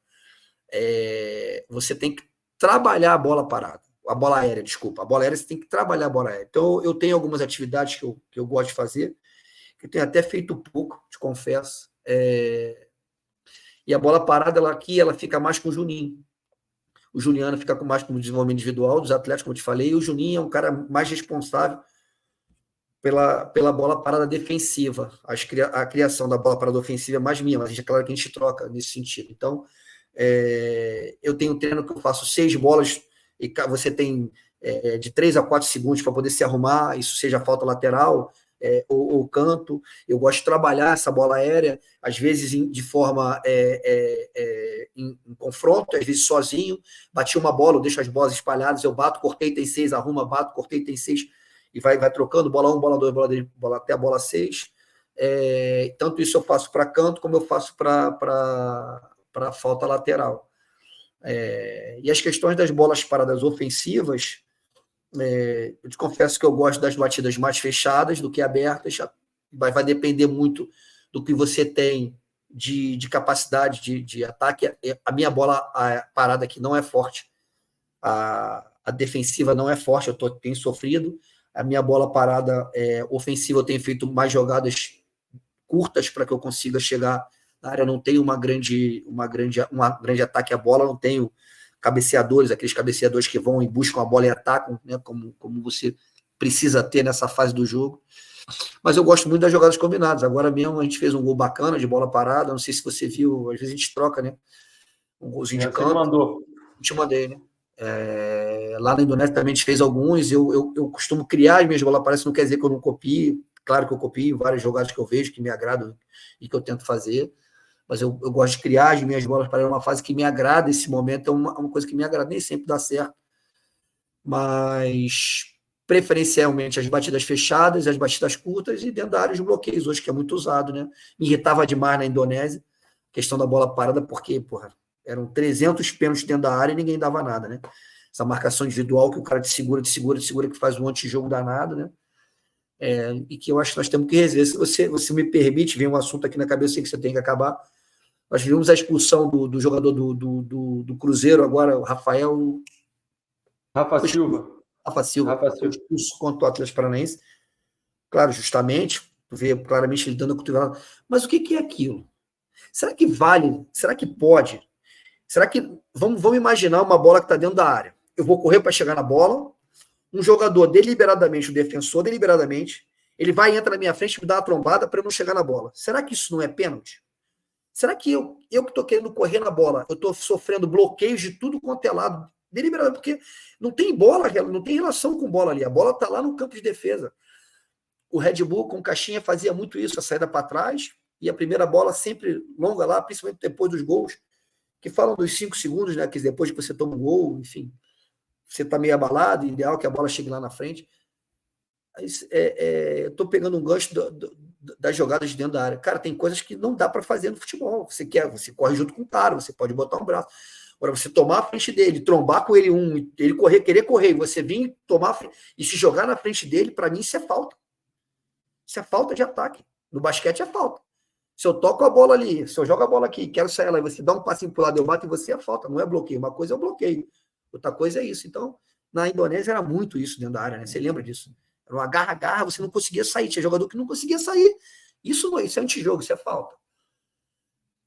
você tem que trabalhar a bola parada. A bola aérea, desculpa. A bola aérea, você tem que trabalhar a bola aérea. Então, eu tenho algumas atividades que eu gosto de fazer, que eu tenho até feito pouco, te confesso. E a bola parada, ela fica mais com o Juninho. O Juliano fica mais com o desenvolvimento individual dos atletas, como eu te falei, e o Juninho é um cara mais responsável pela bola parada defensiva. A criação da bola parada ofensiva é mais minha, mas é claro que a gente troca nesse sentido. Então, eu tenho um treino que eu faço 6 bolas e você tem de 3 a 4 segundos para poder se arrumar, isso seja falta lateral ou canto. Eu gosto de trabalhar essa bola aérea, às vezes de forma em confronto, às vezes sozinho. Bati uma bola, eu deixo as bolas espalhadas, eu bato, cortei, tem 6, arruma, bato, cortei, tem 6, e vai trocando, bola 1, bola 2, bola 3, bola até a bola 6. Tanto isso eu faço para canto, como eu faço para falta lateral. E as questões das bolas paradas ofensivas, eu te confesso que eu gosto das batidas mais fechadas do que abertas. Vai depender muito do que você tem de capacidade de ataque. A minha bola parada aqui não é forte, a defensiva não é forte, eu tenho sofrido. A minha bola parada ofensiva, eu tenho feito mais jogadas curtas para que eu consiga chegar na área. Eu não tenho um grande ataque à bola, não tenho cabeceadores, aqueles cabeceadores que vão e buscam a bola e atacam, né, como você precisa ter nessa fase do jogo. Mas eu gosto muito das jogadas combinadas. Agora mesmo a gente fez um gol bacana de bola parada, não sei se você viu, às vezes a gente troca, né? Um golzinho de canto. Você mandou. Te mandei, né? Lá na Indonésia também a gente fez alguns. Eu costumo criar as minhas bolas paradas, não quer dizer que eu não copie. Claro que eu copio várias jogadas que eu vejo, que me agradam e que eu tento fazer. Mas eu gosto de criar as minhas bolas paradas, uma fase que me agrada. Esse momento é uma coisa que me agrada, nem sempre dá certo. Mas preferencialmente as batidas fechadas, as batidas curtas e dentro da área os bloqueios, hoje que é muito usado, né? Me irritava demais na Indonésia, questão da bola parada, porque, eram 300 pênaltis dentro da área e ninguém dava nada, né? Essa marcação individual que o cara te segura, que faz um antijogo danado, né? E que eu acho que nós temos que resolver. Se você me permite, vem um assunto aqui na cabeça, eu sei que você tem que acabar. Nós vimos a expulsão do jogador do Cruzeiro agora, o Rafael... Rafa Silva. Foi expulso contra o Atlético Paranaense. Claro, justamente, tu vê claramente ele dando a cotovelada. Mas o que é aquilo? Será que vale? Será que pode? Será que... Vamos imaginar uma bola que está dentro da área. Eu vou correr para chegar na bola, um jogador deliberadamente, o defensor deliberadamente, ele vai e entra na minha frente e me dá uma trombada para eu não chegar na bola. Será que isso não é pênalti? Será que eu que estou querendo correr na bola, eu estou sofrendo bloqueios de tudo quanto é lado, deliberadamente, porque não tem bola, não tem relação com bola ali, a bola está lá no campo de defesa. O Red Bull com Caixinha fazia muito isso, a saída para trás, e a primeira bola sempre longa lá, principalmente depois dos gols, que falam dos 5 segundos, né, que depois que você toma um gol, enfim, você está meio abalado, ideal que a bola chegue lá na frente. Eu estou pegando um gancho das jogadas de dentro da área. Cara, tem coisas que não dá para fazer no futebol. Você corre junto com o cara, você pode botar um braço. Agora, você tomar a frente dele, trombar com ele ele querer correr, e você vir tomar a frente, e se jogar na frente dele, para mim, isso é falta. Isso é falta de ataque. No basquete é falta. Se eu toco a bola ali, se eu jogo a bola aqui, quero sair lá, e você dá um passinho pro lado, eu bato, e você é falta, não é bloqueio. Uma coisa é o bloqueio, outra coisa é isso. Então, na Indonésia era muito isso dentro da área, né? Você lembra disso? Era uma garra-garra, você não conseguia sair. Tinha jogador que não conseguia sair. Isso é antijogo, isso é falta.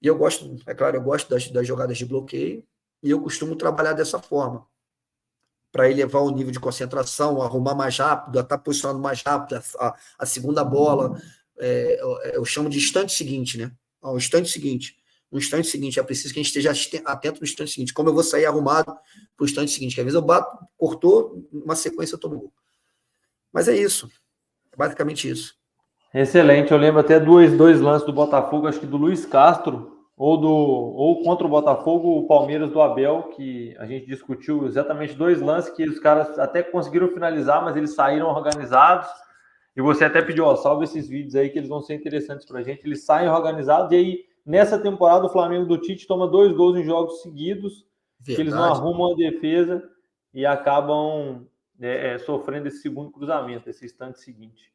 E eu gosto, é claro, eu gosto das jogadas de bloqueio, e eu costumo trabalhar dessa forma, para elevar o nível de concentração, arrumar mais rápido, estar posicionado mais rápido, a segunda bola, eu chamo de instante seguinte, né? O instante seguinte. No instante seguinte, é preciso que a gente esteja atento no instante seguinte. Como eu vou sair arrumado para o instante seguinte? Que às vezes eu bato, cortou, uma sequência eu tomo gol. Mas é isso. É basicamente isso. Excelente. Eu lembro até dois lances do Botafogo, acho que do Luiz Castro, ou contra o Botafogo, o Palmeiras do Abel, que a gente discutiu exatamente 2 lances que os caras até conseguiram finalizar, mas eles saíram organizados. E você até pediu, salve esses vídeos aí que eles vão ser interessantes pra gente. Eles saem organizados, e aí, nessa temporada, o Flamengo do Tite toma 2 gols em jogos seguidos, que eles não arrumam a defesa e acabam sofrendo esse segundo cruzamento, esse instante seguinte.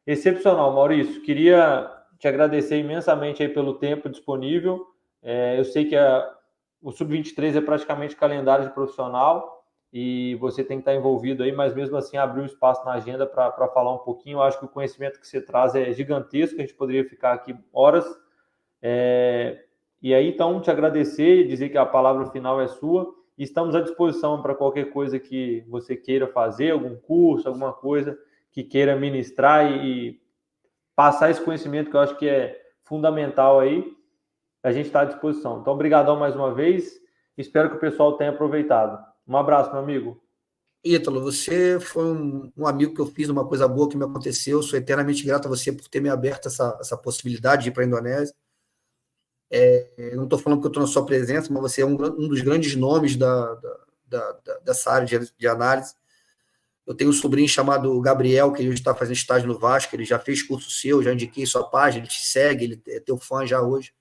Excepcional, Maurício. Queria te agradecer imensamente aí pelo tempo disponível. Eu sei que o Sub-23 é praticamente calendário de profissional e você tem que estar envolvido aí, mas mesmo assim abrir um espaço na agenda para falar um pouquinho. Eu acho que o conhecimento que você traz é gigantesco, a gente poderia ficar aqui horas. E aí, então, te agradecer e dizer que a palavra final é sua. E estamos à disposição para qualquer coisa que você queira fazer, algum curso, alguma coisa que queira ministrar e passar esse conhecimento que eu acho que é fundamental aí. A gente está à disposição. Então, obrigadão mais uma vez. Espero que o pessoal tenha aproveitado. Um abraço, meu amigo. Ítalo, você foi um amigo que eu fiz uma coisa boa que me aconteceu. Sou eternamente grato a você por ter me aberto essa possibilidade de ir para a Indonésia. Eu não estou falando que eu estou na sua presença, mas você é um dos grandes nomes dessa área de análise. Eu tenho um sobrinho chamado Gabriel, que hoje está fazendo estágio no Vasco, ele já fez curso seu, já indiquei sua página, ele te segue, ele é teu fã já hoje.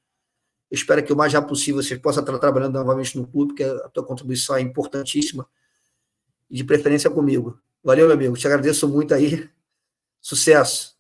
Eu espero que o mais rápido possível você possa estar trabalhando novamente no clube, porque a tua contribuição é importantíssima, e de preferência comigo. Valeu, meu amigo, te agradeço muito aí. Sucesso!